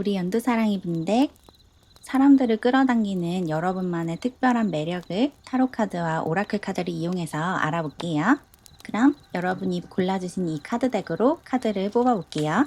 우리 연두사랑이 분들, 사람들을 끌어당기는 여러분만의 특별한 매력을 타로카드와 오라클 카드를 이용해서 알아볼게요. 그럼 여러분이 골라주신 이 카드 덱으로 카드를 뽑아볼게요.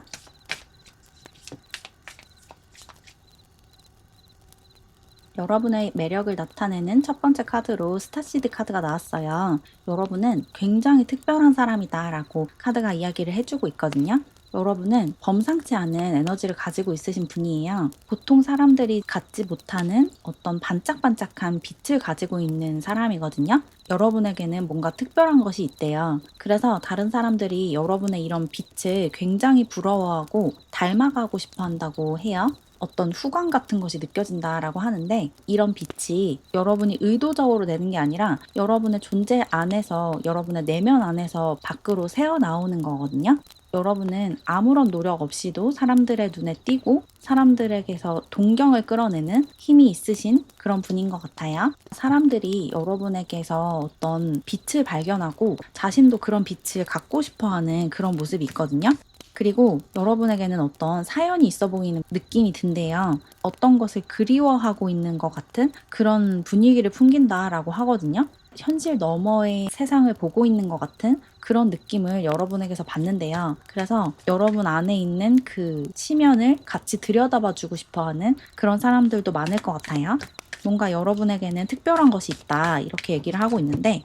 여러분의 매력을 나타내는 첫 번째 카드로 스타시드 카드가 나왔어요. 여러분은 굉장히 특별한 사람이다 라고 카드가 이야기를 해주고 있거든요. 여러분은 범상치 않은 에너지를 가지고 있으신 분이에요. 보통 사람들이 갖지 못하는 어떤 반짝반짝한 빛을 가지고 있는 사람이거든요. 여러분에게는 뭔가 특별한 것이 있대요. 그래서 다른 사람들이 여러분의 이런 빛을 굉장히 부러워하고 닮아가고 싶어 한다고 해요. 어떤 후광 같은 것이 느껴진다라고 하는데, 이런 빛이 여러분이 의도적으로 내는 게 아니라 여러분의 존재 안에서, 여러분의 내면 안에서 밖으로 새어나오는 거거든요. 여러분은 아무런 노력 없이도 사람들의 눈에 띄고 사람들에게서 동경을 끌어내는 힘이 있으신 그런 분인 것 같아요. 사람들이 여러분에게서 어떤 빛을 발견하고 자신도 그런 빛을 갖고 싶어 하는 그런 모습이 있거든요. 그리고 여러분에게는 어떤 사연이 있어 보이는 느낌이 든대요. 어떤 것을 그리워하고 있는 것 같은 그런 분위기를 풍긴다라고 하거든요. 현실 너머의 세상을 보고 있는 것 같은 그런 느낌을 여러분에게서 받는데요. 그래서 여러분 안에 있는 그 시면을 같이 들여다봐 주고 싶어 하는 그런 사람들도 많을 것 같아요. 뭔가 여러분에게는 특별한 것이 있다, 이렇게 얘기를 하고 있는데,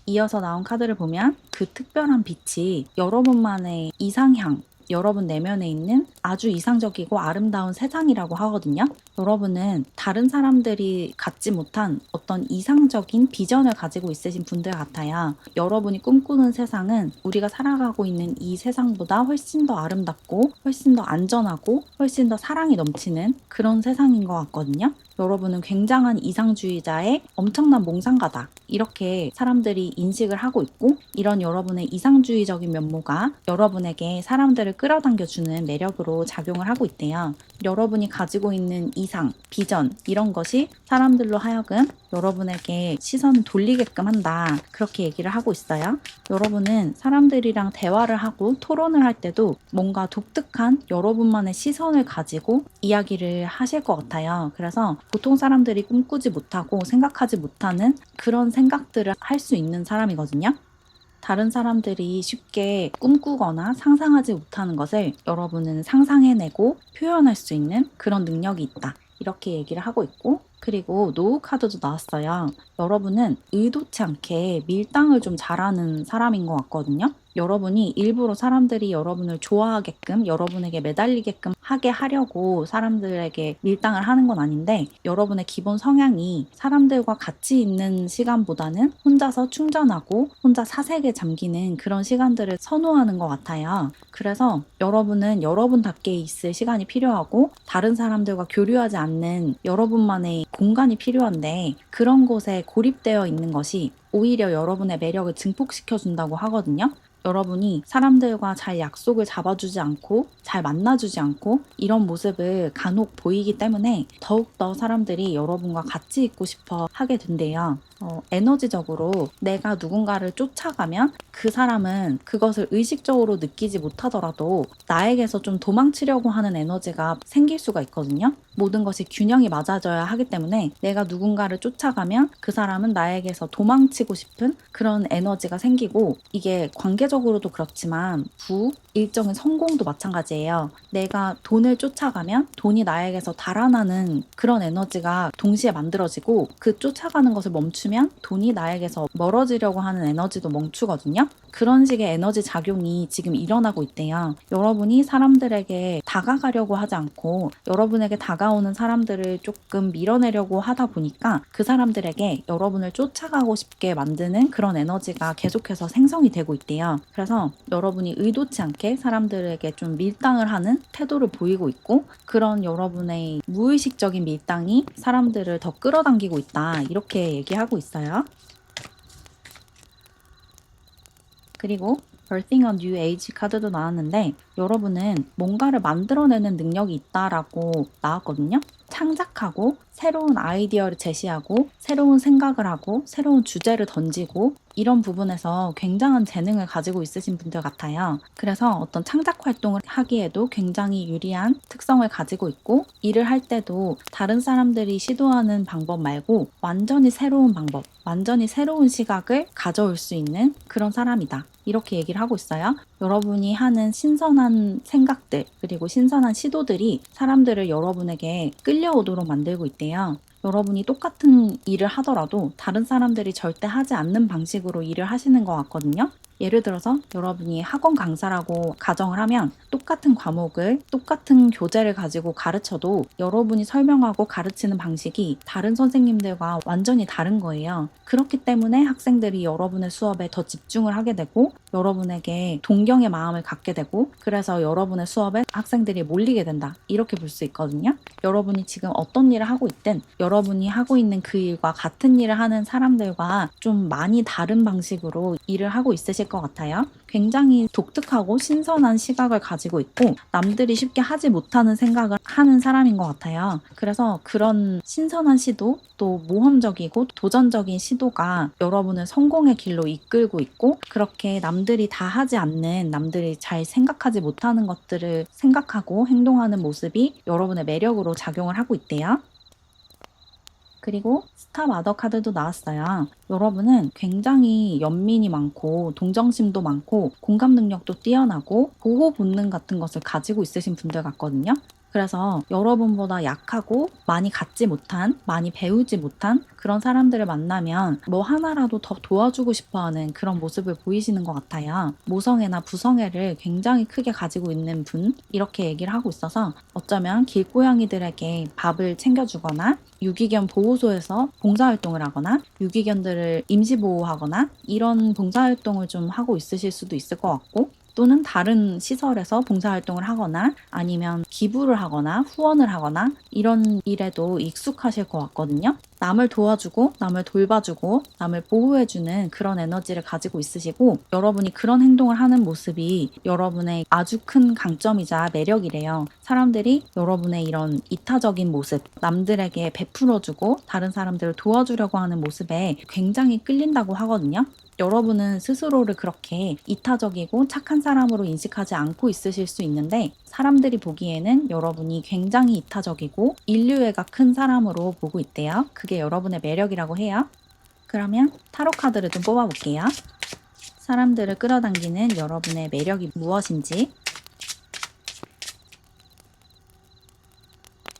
이어서 나온 카드를 보면 그 특별한 빛이 여러분만의 이상향, 여러분 내면에 있는 아주 이상적이고 아름다운 세상이라고 하거든요. 여러분은 다른 사람들이 갖지 못한 어떤 이상적인 비전을 가지고 있으신 분들 같아요. 여러분이 꿈꾸는 세상은 우리가 살아가고 있는 이 세상보다 훨씬 더 아름답고 훨씬 더 안전하고 훨씬 더 사랑이 넘치는 그런 세상인 것 같거든요. 여러분은 굉장한 이상주의자의 엄청난 몽상가다, 이렇게 사람들이 인식을 하고 있고, 이런 여러분의 이상주의적인 면모가 여러분에게 사람들을 끌어당겨주는 매력으로 작용을 하고 있대요. 여러분이 가지고 있는 이상, 비전, 이런 것이 사람들로 하여금 여러분에게 시선을 돌리게끔 한다, 그렇게 얘기를 하고 있어요. 여러분은 사람들이랑 대화를 하고 토론을 할 때도 뭔가 독특한 여러분만의 시선을 가지고 이야기를 하실 것 같아요. 그래서 보통 사람들이 꿈꾸지 못하고 생각하지 못하는 그런 생각들을 할 수 있는 사람이거든요. 다른 사람들이 쉽게 꿈꾸거나 상상하지 못하는 것을 여러분은 상상해내고 표현할 수 있는 그런 능력이 있다, 이렇게 얘기를 하고 있고, 그리고 노우 카드도 나왔어요. 여러분은 의도치 않게 밀당을 좀 잘하는 사람인 것 같거든요. 여러분이 일부러 사람들이 여러분을 좋아하게끔, 여러분에게 매달리게끔 하게 하려고 사람들에게 밀당을 하는 건 아닌데, 여러분의 기본 성향이 사람들과 같이 있는 시간보다는 혼자서 충전하고 혼자 사색에 잠기는 그런 시간들을 선호하는 것 같아요. 그래서 여러분은 여러분답게 있을 시간이 필요하고, 다른 사람들과 교류하지 않는 여러분만의 공간이 필요한데, 그런 곳에 고립되어 있는 것이 오히려 여러분의 매력을 증폭시켜준다고 하거든요. 여러분이 사람들과 잘 약속을 잡아주지 않고 잘 만나주지 않고 이런 모습을 간혹 보이기 때문에 더욱더 사람들이 여러분과 같이 있고 싶어 하게 된대요. 에너지적으로 내가 누군가를 쫓아가면 그 사람은 그것을 의식적으로 느끼지 못하더라도 나에게서 좀 도망치려고 하는 에너지가 생길 수가 있거든요. 모든 것이 균형이 맞아져야 하기 때문에 내가 누군가를 쫓아가면 그 사람은 나에게서 도망치고 싶은 그런 에너지가 생기고, 이게 관계적으로도 그렇지만 일정의 성공도 마찬가지예요. 내가 돈을 쫓아가면 돈이 나에게서 달아나는 그런 에너지가 동시에 만들어지고, 그 쫓아가는 것을 멈추면 돈이 나에게서 멀어지려고 하는 에너지도 멈추거든요. 그런 식의 에너지 작용이 지금 일어나고 있대요. 여러분이 사람들에게 다가가려고 하지 않고 여러분에게 다가오는 사람들을 조금 밀어내려고 하다 보니까 그 사람들에게 여러분을 쫓아가고 싶게 만드는 그런 에너지가 계속해서 생성이 되고 있대요. 그래서 여러분이 의도치 않게 사람들에게 좀 밀당을 하는 태도를 보이고 있고, 그런 여러분의 무의식적인 밀당이 사람들을 더 끌어당기고 있다, 이렇게 얘기하고 있어요. 그리고 Birthing a New Age 카드도 나왔는데, 여러분은 뭔가를 만들어내는 능력이 있다라고 나왔거든요. 창작하고 새로운 아이디어를 제시하고 새로운 생각을 하고 새로운 주제를 던지고 이런 부분에서 굉장한 재능을 가지고 있으신 분들 같아요. 그래서 어떤 창작 활동을 하기에도 굉장히 유리한 특성을 가지고 있고 일을 할 때도 다른 사람들이 시도하는 방법 말고 완전히 새로운 방법, 완전히 새로운 시각을 가져올 수 있는 그런 사람이다. 이렇게 얘기를 하고 있어요. 여러분이 하는 신선한 생각들 그리고 신선한 시도들이 사람들을 여러분에게 끌려오도록 만들고 있대요. 여러분이 똑같은 일을 하더라도 다른 사람들이 절대 하지 않는 방식으로 일을 하시는 것 같거든요. 예를 들어서 여러분이 학원 강사라고 가정을 하면 똑같은 과목을 똑같은 교재를 가지고 가르쳐도 여러분이 설명하고 가르치는 방식이 다른 선생님들과 완전히 다른 거예요. 그렇기 때문에 학생들이 여러분의 수업에 더 집중을 하게 되고 여러분에게 동경의 마음을 갖게 되고 그래서 여러분의 수업에 학생들이 몰리게 된다. 이렇게 볼 수 있거든요. 여러분이 지금 어떤 일을 하고 있든 여러분이 하고 있는 그 일과 같은 일을 하는 사람들과 좀 많이 다른 방식으로 일을 하고 있으실 것 같아요. 굉장히 독특하고 신선한 시각을 가지고 있고 남들이 쉽게 하지 못하는 생각을 하는 사람인 것 같아요. 그래서 그런 신선한 시도 또 모험적이고 도전적인 시도가 여러분을 성공의 길로 이끌고 있고 그렇게 남들이 다 하지 않는 남들이 잘 생각하지 못하는 것들을 생각하고 행동하는 모습이 여러분의 매력으로 작용을 하고 있대요. 그리고 스타 마더 카드도 나왔어요. 여러분은 굉장히 연민이 많고 동정심도 많고 공감 능력도 뛰어나고 보호 본능 같은 것을 가지고 있으신 분들 같거든요. 그래서 여러분보다 약하고 많이 갖지 못한, 많이 배우지 못한 그런 사람들을 만나면 뭐 하나라도 더 도와주고 싶어 하는 그런 모습을 보이시는 것 같아요. 모성애나 부성애를 굉장히 크게 가지고 있는 분, 이렇게 얘기를 하고 있어서 어쩌면 길고양이들에게 밥을 챙겨주거나 유기견 보호소에서 봉사활동을 하거나 유기견들을 임시보호하거나 이런 봉사활동을 좀 하고 있으실 수도 있을 것 같고 또는 다른 시설에서 봉사활동을 하거나 아니면 기부를 하거나 후원을 하거나 이런 일에도 익숙하실 것 같거든요. 남을 도와주고 남을 돌봐주고 남을 보호해주는 그런 에너지를 가지고 있으시고 여러분이 그런 행동을 하는 모습이 여러분의 아주 큰 강점이자 매력이래요. 사람들이 여러분의 이런 이타적인 모습, 남들에게 베풀어주고 다른 사람들을 도와주려고 하는 모습에 굉장히 끌린다고 하거든요. 여러분은 스스로를 그렇게 이타적이고 착한 사람으로 인식하지 않고 있으실 수 있는데 사람들이 보기에는 여러분이 굉장히 이타적이고 인류애가 큰 사람으로 보고 있대요. 그게 여러분의 매력이라고 해요. 그러면 타로 카드를 좀 뽑아볼게요. 사람들을 끌어당기는 여러분의 매력이 무엇인지.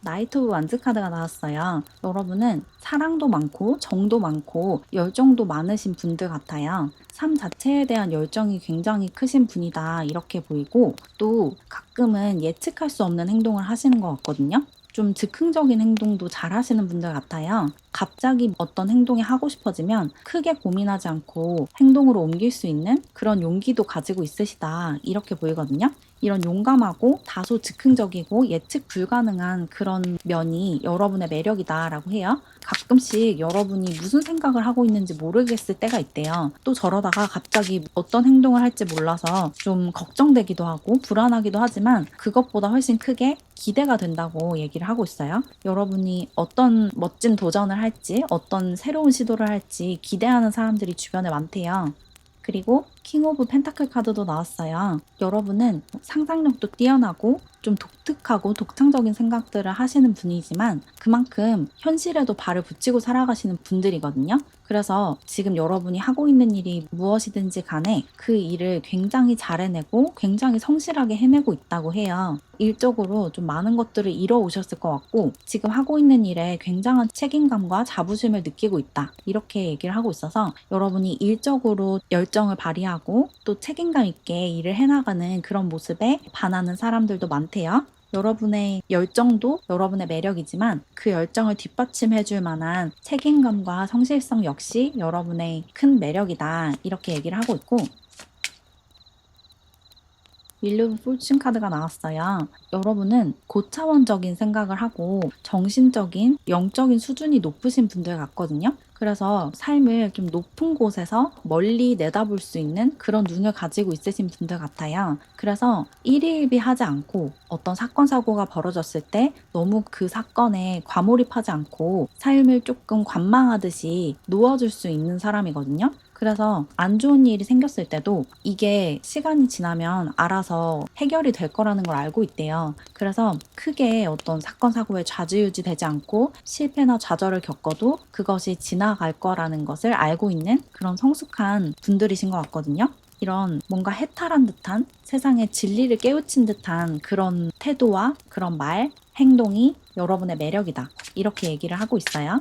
나이트 오브 완즈 카드가 나왔어요. 여러분은 사랑도 많고 정도 많고 열정도 많으신 분들 같아요. 삶 자체에 대한 열정이 굉장히 크신 분이다 이렇게 보이고 또 가끔은 예측할 수 없는 행동을 하시는 것 같거든요. 좀 즉흥적인 행동도 잘 하시는 분들 같아요. 갑자기 어떤 행동이 하고 싶어지면 크게 고민하지 않고 행동으로 옮길 수 있는 그런 용기도 가지고 있으시다 이렇게 보이거든요. 이런 용감하고 다소 즉흥적이고 예측 불가능한 그런 면이 여러분의 매력이다라고 해요. 가끔씩 여러분이 무슨 생각을 하고 있는지 모르겠을 때가 있대요. 또 저러다가 갑자기 어떤 행동을 할지 몰라서 좀 걱정되기도 하고 불안하기도 하지만 그것보다 훨씬 크게 기대가 된다고 얘기를 하고 있어요. 여러분이 어떤 멋진 도전을 할지 어떤 새로운 시도를 할지 기대하는 사람들이 주변에 많대요. 그리고 킹 오브 펜타클 카드도 나왔어요. 여러분은 상상력도 뛰어나고 좀 독특하고 독창적인 생각들을 하시는 분이지만 그만큼 현실에도 발을 붙이고 살아가시는 분들이거든요. 그래서 지금 여러분이 하고 있는 일이 무엇이든지 간에 그 일을 굉장히 잘 해내고 굉장히 성실하게 해내고 있다고 해요. 일적으로 좀 많은 것들을 이뤄오셨을 것 같고 지금 하고 있는 일에 굉장한 책임감과 자부심을 느끼고 있다. 이렇게 얘기를 하고 있어서 여러분이 일적으로 열정을 발휘하고 또 책임감 있게 일을 해나가는 그런 모습에 반하는 사람들도 많대요. 여러분의 열정도 여러분의 매력이지만 그 열정을 뒷받침해줄 만한 책임감과 성실성 역시 여러분의 큰 매력이다. 이렇게 얘기를 하고 있고 윌리브 폴춘 카드가 나왔어요. 여러분은 고차원적인 생각을 하고 정신적인, 영적인 수준이 높으신 분들 같거든요. 그래서 삶을 좀 높은 곳에서 멀리 내다볼 수 있는 그런 눈을 가지고 있으신 분들 같아요. 그래서 일희일비하지 않고 어떤 사건, 사고가 벌어졌을 때 너무 그 사건에 과몰입하지 않고 삶을 조금 관망하듯이 놓아줄 수 있는 사람이거든요. 그래서 안 좋은 일이 생겼을 때도 이게 시간이 지나면 알아서 해결이 될 거라는 걸 알고 있대요. 그래서 크게 어떤 사건, 사고에 좌지우지 되지 않고 실패나 좌절을 겪어도 그것이 지나갈 거라는 것을 알고 있는 그런 성숙한 분들이신 것 같거든요. 이런 뭔가 해탈한 듯한 세상의 진리를 깨우친 듯한 그런 태도와 그런 말, 행동이 여러분의 매력이다. 이렇게 얘기를 하고 있어요.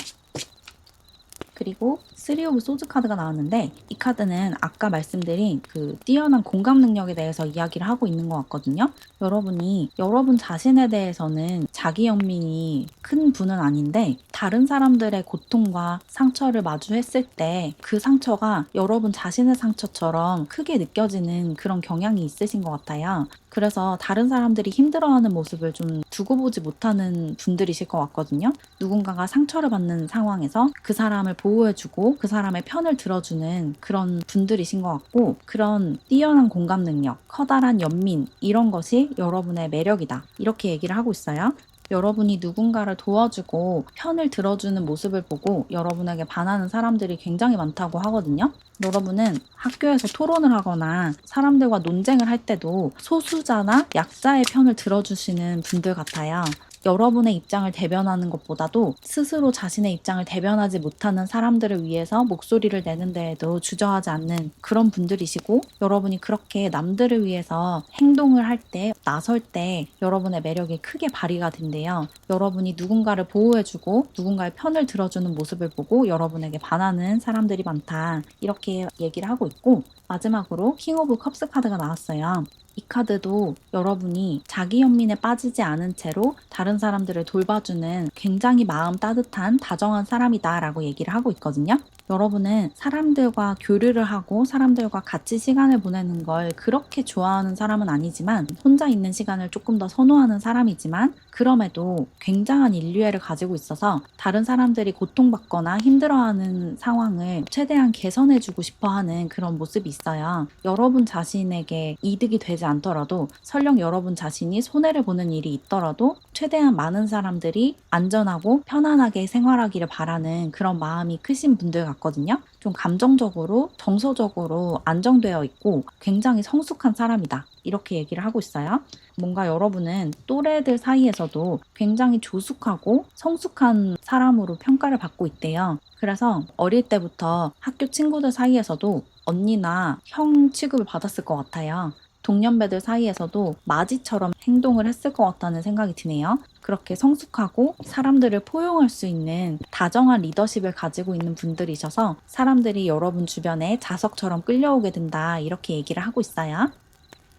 그리고 3 오브 소즈 카드가 나왔는데 이 카드는 아까 말씀드린 그 뛰어난 공감 능력에 대해서 이야기를 하고 있는 것 같거든요. 여러분이 여러분 자신에 대해서는 자기 연민이 큰 분은 아닌데 다른 사람들의 고통과 상처를 마주했을 때 그 상처가 여러분 자신의 상처처럼 크게 느껴지는 그런 경향이 있으신 것 같아요. 그래서 다른 사람들이 힘들어하는 모습을 좀 두고 보지 못하는 분들이실 것 같거든요. 누군가가 상처를 받는 상황에서 그 사람을 보호해주고 그 사람의 편을 들어주는 그런 분들이신 것 같고, 그런 뛰어난 공감 능력, 커다란 연민, 이런 것이 여러분의 매력이다. 이렇게 얘기를 하고 있어요. 여러분이 누군가를 도와주고 편을 들어주는 모습을 보고 여러분에게 반하는 사람들이 굉장히 많다고 하거든요. 여러분은 학교에서 토론을 하거나 사람들과 논쟁을 할 때도 소수자나 약자의 편을 들어주시는 분들 같아요. 여러분의 입장을 대변하는 것보다도 스스로 자신의 입장을 대변하지 못하는 사람들을 위해서 목소리를 내는 데에도 주저하지 않는 그런 분들이시고, 여러분이 그렇게 남들을 위해서 행동을 할 때, 나설 때 여러분의 매력이 크게 발휘가 된대요. 여러분이 누군가를 보호해주고 누군가의 편을 들어주는 모습을 보고 여러분에게 반하는 사람들이 많다. 이렇게 얘기를 하고 있고, 마지막으로 킹 오브 컵스 카드가 나왔어요. 이 카드도 여러분이 자기 연민에 빠지지 않은 채로 다른 사람들을 돌봐주는 굉장히 마음 따뜻한 다정한 사람이다 라고 얘기를 하고 있거든요. 여러분은 사람들과 교류를 하고 사람들과 같이 시간을 보내는 걸 그렇게 좋아하는 사람은 아니지만, 혼자 있는 시간을 조금 더 선호하는 사람이지만, 그럼에도 굉장한 인류애를 가지고 있어서 다른 사람들이 고통받거나 힘들어하는 상황을 최대한 개선해주고 싶어하는 그런 모습이 있어요. 여러분 자신에게 이득이 되지 않더라도, 설령 여러분 자신이 손해를 보는 일이 있더라도 최대한 많은 사람들이 안전하고 편안하게 생활하기를 바라는 그런 마음이 크신 분들 같거든요. 좀 감정적으로, 정서적으로 안정되어 있고 굉장히 성숙한 사람이다. 이렇게 얘기를 하고 있어요. 뭔가 여러분은 또래들 사이에서도 굉장히 조숙하고 성숙한 사람으로 평가를 받고 있대요. 그래서 어릴 때부터 학교 친구들 사이에서도 언니나 형 취급을 받았을 것 같아요. 동년배들 사이에서도 마지처럼 행동을 했을 것 같다는 생각이 드네요. 그렇게 성숙하고 사람들을 포용할 수 있는 다정한 리더십을 가지고 있는 분들이셔서 사람들이 여러분 주변에 자석처럼 끌려오게 된다. 이렇게 얘기를 하고 있어요.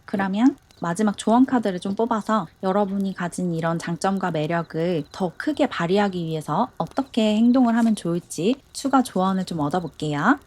그러면 마지막 조언 카드를 좀 뽑아서 여러분이 가진 이런 장점과 매력을 더 크게 발휘하기 위해서 어떻게 행동을 하면 좋을지 추가 조언을 좀 얻어볼게요.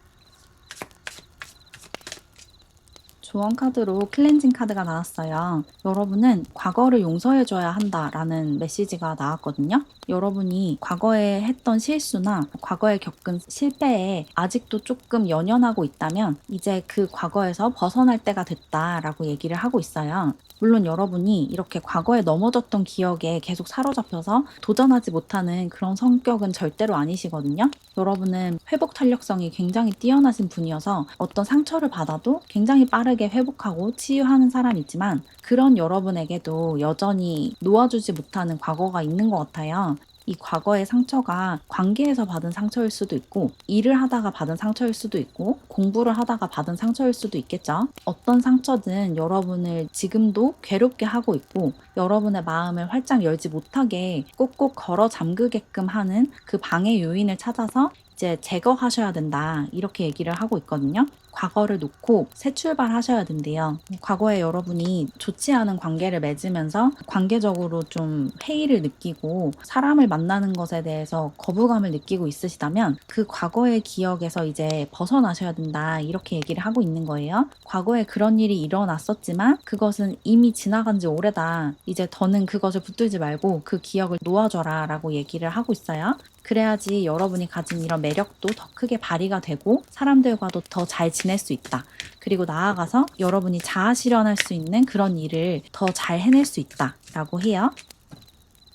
조언 카드로 클렌징 카드가 나왔어요. 여러분은 과거를 용서해줘야 한다라는 메시지가 나왔거든요. 여러분이 과거에 했던 실수나 과거에 겪은 실패에 아직도 조금 연연하고 있다면 이제 그 과거에서 벗어날 때가 됐다라고 얘기를 하고 있어요. 물론 여러분이 이렇게 과거에 넘어졌던 기억에 계속 사로잡혀서 도전하지 못하는 그런 성격은 절대로 아니시거든요. 여러분은 회복 탄력성이 굉장히 뛰어나신 분이어서 어떤 상처를 받아도 굉장히 빠르게 회복하고 치유하는 사람이지만, 그런 여러분에게도 여전히 놓아주지 못하는 과거가 있는 것 같아요. 이 과거의 상처가 관계에서 받은 상처일 수도 있고, 일을 하다가 받은 상처일 수도 있고, 공부를 하다가 받은 상처일 수도 있겠죠. 어떤 상처든 여러분을 지금도 괴롭게 하고 있고, 여러분의 마음을 활짝 열지 못하게 꼭꼭 걸어 잠그게끔 하는 그 방해 요인을 찾아서 이제 제거하셔야 된다. 이렇게 얘기를 하고 있거든요. 과거를 놓고 새 출발하셔야 된대요. 과거에 여러분이 좋지 않은 관계를 맺으면서 관계적으로 좀 회의를 느끼고 사람을 만나는 것에 대해서 거부감을 느끼고 있으시다면 그 과거의 기억에서 이제 벗어나셔야 된다. 이렇게 얘기를 하고 있는 거예요. 과거에 그런 일이 일어났었지만 그것은 이미 지나간 지 오래다. 이제 더는 그것을 붙들지 말고 그 기억을 놓아줘라 라고 얘기를 하고 있어요. 그래야지 여러분이 가진 이런 매력도 더 크게 발휘가 되고 사람들과도 더 잘 지낼 수 있다. 그리고 나아가서 여러분이 자아 실현할 수 있는 그런 일을 더 잘 해낼 수 있다 라고 해요.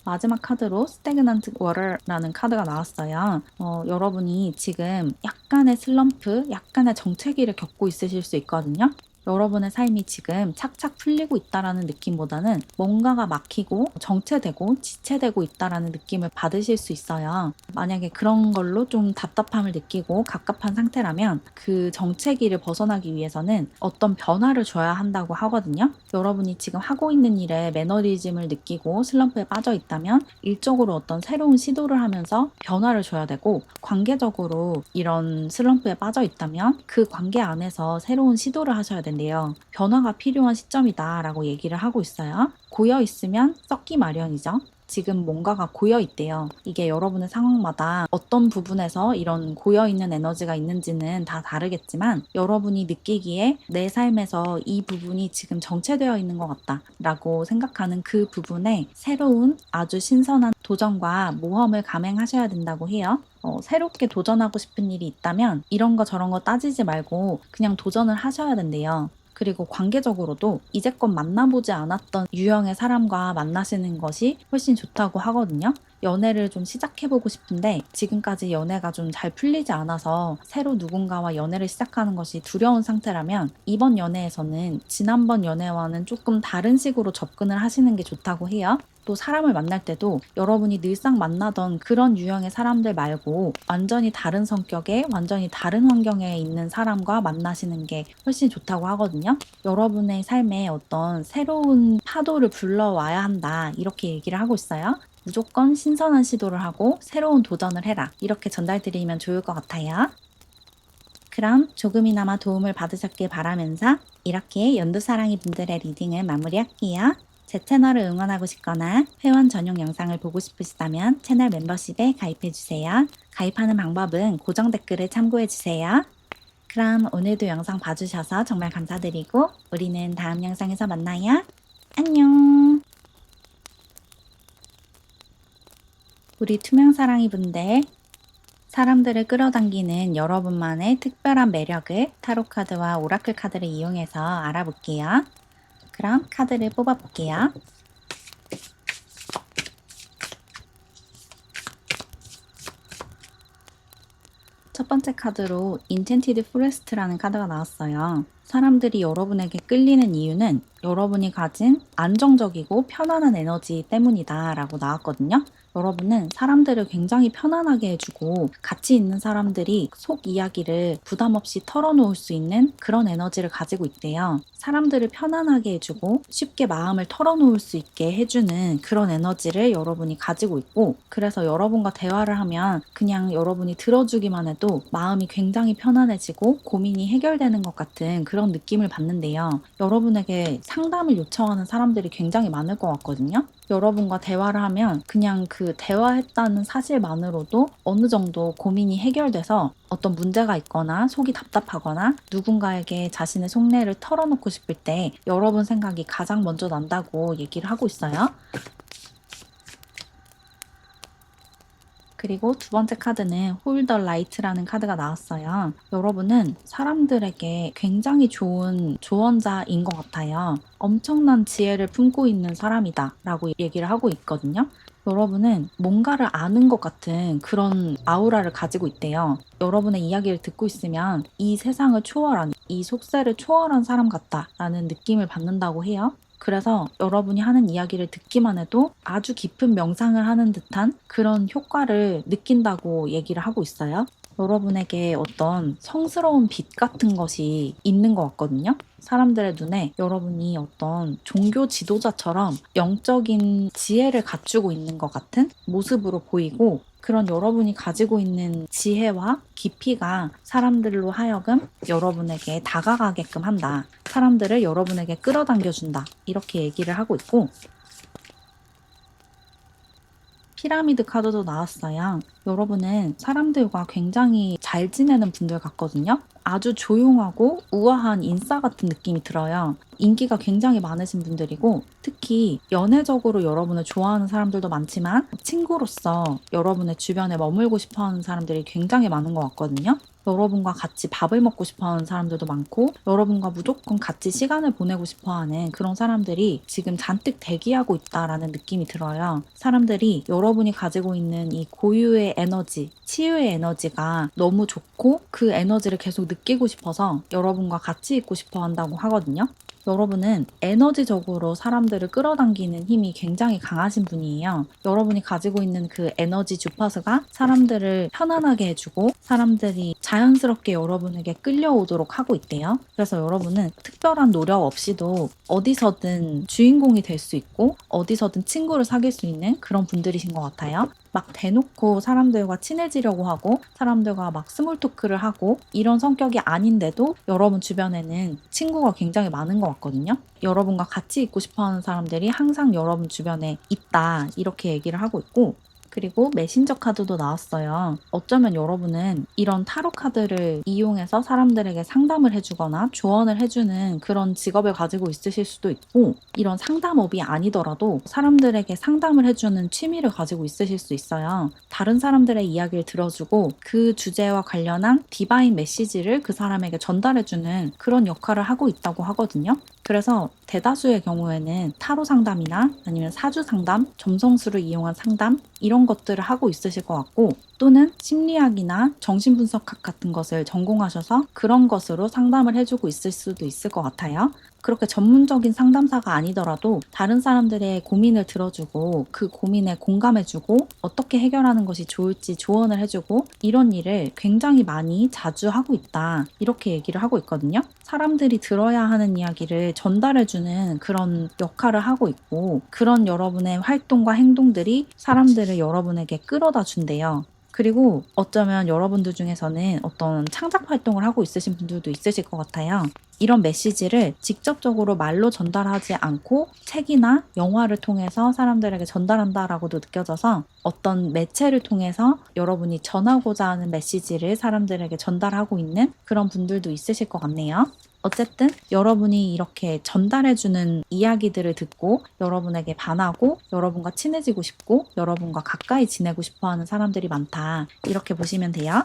마지막 카드로 스태그넌트 워터라는 카드가 나왔어요. 여러분이 지금 약간의 슬럼프, 약간의 정체기를 겪고 있으실 수 있거든요. 여러분의 삶이 지금 착착 풀리고 있다라는 느낌보다는 뭔가가 막히고 정체되고 지체되고 있다라는 느낌을 받으실 수 있어요. 만약에 그런 걸로 좀 답답함을 느끼고 갑갑한 상태라면 그 정체기를 벗어나기 위해서는 어떤 변화를 줘야 한다고 하거든요. 여러분이 지금 하고 있는 일에 매너리즘을 느끼고 슬럼프에 빠져 있다면 일적으로 어떤 새로운 시도를 하면서 변화를 줘야 되고, 관계적으로 이런 슬럼프에 빠져 있다면 그 관계 안에서 새로운 시도를 하셔야 된대요. 변화가 필요한 시점이다 라고 얘기를 하고 있어요. 고여 있으면 썩기 마련이죠. 지금 뭔가가 고여 있대요. 이게 여러분의 상황마다 어떤 부분에서 이런 고여 있는 에너지가 있는지는 다 다르겠지만 여러분이 느끼기에 내 삶에서 이 부분이 지금 정체되어 있는 것 같다 라고 생각하는 그 부분에 새로운 아주 신선한 도전과 모험을 감행하셔야 된다고 해요. 새롭게 도전하고 싶은 일이 있다면 이런 거 저런 거 따지지 말고 그냥 도전을 하셔야 된대요. 그리고 관계적으로도 이제껏 만나보지 않았던 유형의 사람과 만나시는 것이 훨씬 좋다고 하거든요. 연애를 좀 시작해보고 싶은데 지금까지 연애가 좀 잘 풀리지 않아서 새로 누군가와 연애를 시작하는 것이 두려운 상태라면 이번 연애에서는 지난번 연애와는 조금 다른 식으로 접근을 하시는 게 좋다고 해요. 또 사람을 만날 때도 여러분이 늘상 만나던 그런 유형의 사람들 말고 완전히 다른 성격의 완전히 다른 환경에 있는 사람과 만나시는 게 훨씬 좋다고 하거든요. 여러분의 삶에 어떤 새로운 파도를 불러와야 한다 이렇게 얘기를 하고 있어요. 무조건 신선한 시도를 하고 새로운 도전을 해라 이렇게 전달드리면 좋을 것 같아요. 그럼 조금이나마 도움을 받으셨길 바라면서 이렇게 연두사랑이 분들의 리딩을 마무리할게요. 제 채널을 응원하고 싶거나 회원 전용 영상을 보고 싶으시다면 채널 멤버십에 가입해주세요. 가입하는 방법은 고정 댓글을 참고해주세요. 그럼 오늘도 영상 봐주셔서 정말 감사드리고 우리는 다음 영상에서 만나요. 안녕. 우리 투명사랑이 분들, 사람들을 끌어당기는 여러분만의 특별한 매력을 타로카드와 오라클 카드를 이용해서 알아볼게요. 그럼 카드를 뽑아볼게요. 첫 번째 카드로 인텐티드 포레스트라는 카드가 나왔어요. 사람들이 여러분에게 끌리는 이유는 여러분이 가진 안정적이고 편안한 에너지 때문이다 라고 나왔거든요. 여러분은 사람들을 굉장히 편안하게 해주고 같이 있는 사람들이 속 이야기를 부담 없이 털어놓을 수 있는 그런 에너지를 가지고 있대요. 사람들을 편안하게 해주고 쉽게 마음을 털어놓을 수 있게 해주는 그런 에너지를 여러분이 가지고 있고, 그래서 여러분과 대화를 하면 그냥 여러분이 들어주기만 해도 마음이 굉장히 편안해지고 고민이 해결되는 것 같은 그런 느낌을 받는데요. 여러분에게 상담을 요청하는 사람들이 굉장히 많을 것 같거든요. 여러분과 대화를 하면 그냥 그 대화했다는 사실만으로도 어느 정도 고민이 해결돼서 어떤 문제가 있거나 속이 답답하거나 누군가에게 자신의 속내를 털어놓고 싶을 때 여러분 생각이 가장 먼저 난다고 얘기를 하고 있어요. 그리고 두 번째 카드는 홀더 라이트라는 카드가 나왔어요. 여러분은 사람들에게 굉장히 좋은 조언자인 것 같아요. 엄청난 지혜를 품고 있는 사람이다 라고 얘기를 하고 있거든요. 여러분은 뭔가를 아는 것 같은 그런 아우라를 가지고 있대요. 여러분의 이야기를 듣고 있으면 이 세상을 초월한, 이 속세를 초월한 사람 같다라는 느낌을 받는다고 해요. 그래서 여러분이 하는 이야기를 듣기만 해도 아주 깊은 명상을 하는 듯한 그런 효과를 느낀다고 얘기를 하고 있어요. 여러분에게 어떤 성스러운 빛 같은 것이 있는 것 같거든요. 사람들의 눈에 여러분이 어떤 종교 지도자처럼 영적인 지혜를 갖추고 있는 것 같은 모습으로 보이고, 그런 여러분이 가지고 있는 지혜와 깊이가 사람들로 하여금 여러분에게 다가가게끔 한다. 사람들을 여러분에게 끌어당겨준다. 이렇게 얘기를 하고 있고, 피라미드 카드도 나왔어요. 여러분은 사람들과 굉장히 잘 지내는 분들 같거든요. 아주 조용하고 우아한 인싸 같은 느낌이 들어요. 인기가 굉장히 많으신 분들이고, 특히 연애적으로 여러분을 좋아하는 사람들도 많지만 친구로서 여러분의 주변에 머물고 싶어 하는 사람들이 굉장히 많은 것 같거든요. 여러분과 같이 밥을 먹고 싶어 하는 사람들도 많고, 여러분과 무조건 같이 시간을 보내고 싶어 하는 그런 사람들이 지금 잔뜩 대기하고 있다라는 느낌이 들어요. 사람들이 여러분이 가지고 있는 이 고유의 에너지, 치유의 에너지가 너무 좋고 그 에너지를 계속 느끼고 싶어서 여러분과 같이 있고 싶어 한다고 하거든요. 여러분은 에너지적으로 사람들을 끌어당기는 힘이 굉장히 강하신 분이에요. 여러분이 가지고 있는 그 에너지 주파수가 사람들을 편안하게 해주고 사람들이 자연스럽게 여러분에게 끌려오도록 하고 있대요. 그래서 여러분은 특별한 노력 없이도 어디서든 주인공이 될 수 있고 어디서든 친구를 사귈 수 있는 그런 분들이신 것 같아요. 막 대놓고 사람들과 친해지려고 하고 사람들과 막 스몰 토크를 하고 이런 성격이 아닌데도 여러분 주변에는 친구가 굉장히 많은 것 같거든요. 여러분과 같이 있고 싶어 하는 사람들이 항상 여러분 주변에 있다. 이렇게 얘기를 하고 있고, 그리고 메신저 카드도 나왔어요. 어쩌면 여러분은 이런 타로 카드를 이용해서 사람들에게 상담을 해주거나 조언을 해주는 그런 직업을 가지고 있으실 수도 있고, 이런 상담업이 아니더라도 사람들에게 상담을 해주는 취미를 가지고 있으실 수 있어요. 다른 사람들의 이야기를 들어주고 그 주제와 관련한 디바인 메시지를 그 사람에게 전달해주는 그런 역할을 하고 있다고 하거든요. 그래서 대다수의 경우에는 타로 상담이나 아니면 사주 상담, 점성술을 이용한 상담 이런 것들을 하고 있으실 것 같고, 또는 심리학이나 정신분석학 같은 것을 전공하셔서 그런 것으로 상담을 해주고 있을 수도 있을 것 같아요. 그렇게 전문적인 상담사가 아니더라도 다른 사람들의 고민을 들어주고 그 고민에 공감해주고 어떻게 해결하는 것이 좋을지 조언을 해주고 이런 일을 굉장히 많이 자주 하고 있다. 이렇게 얘기를 하고 있거든요. 사람들이 들어야 하는 이야기를 전달해주는 그런 역할을 하고 있고, 그런 여러분의 활동과 행동들이 사람들을 여러분에게 끌어다 준대요. 그리고 어쩌면 여러분들 중에서는 어떤 창작 활동을 하고 있으신 분들도 있으실 것 같아요. 이런 메시지를 직접적으로 말로 전달하지 않고 책이나 영화를 통해서 사람들에게 전달한다라고도 느껴져서 어떤 매체를 통해서 여러분이 전하고자 하는 메시지를 사람들에게 전달하고 있는 그런 분들도 있으실 것 같네요. 어쨌든 여러분이 이렇게 전달해주는 이야기들을 듣고 여러분에게 반하고 여러분과 친해지고 싶고 여러분과 가까이 지내고 싶어 하는 사람들이 많다. 이렇게 보시면 돼요.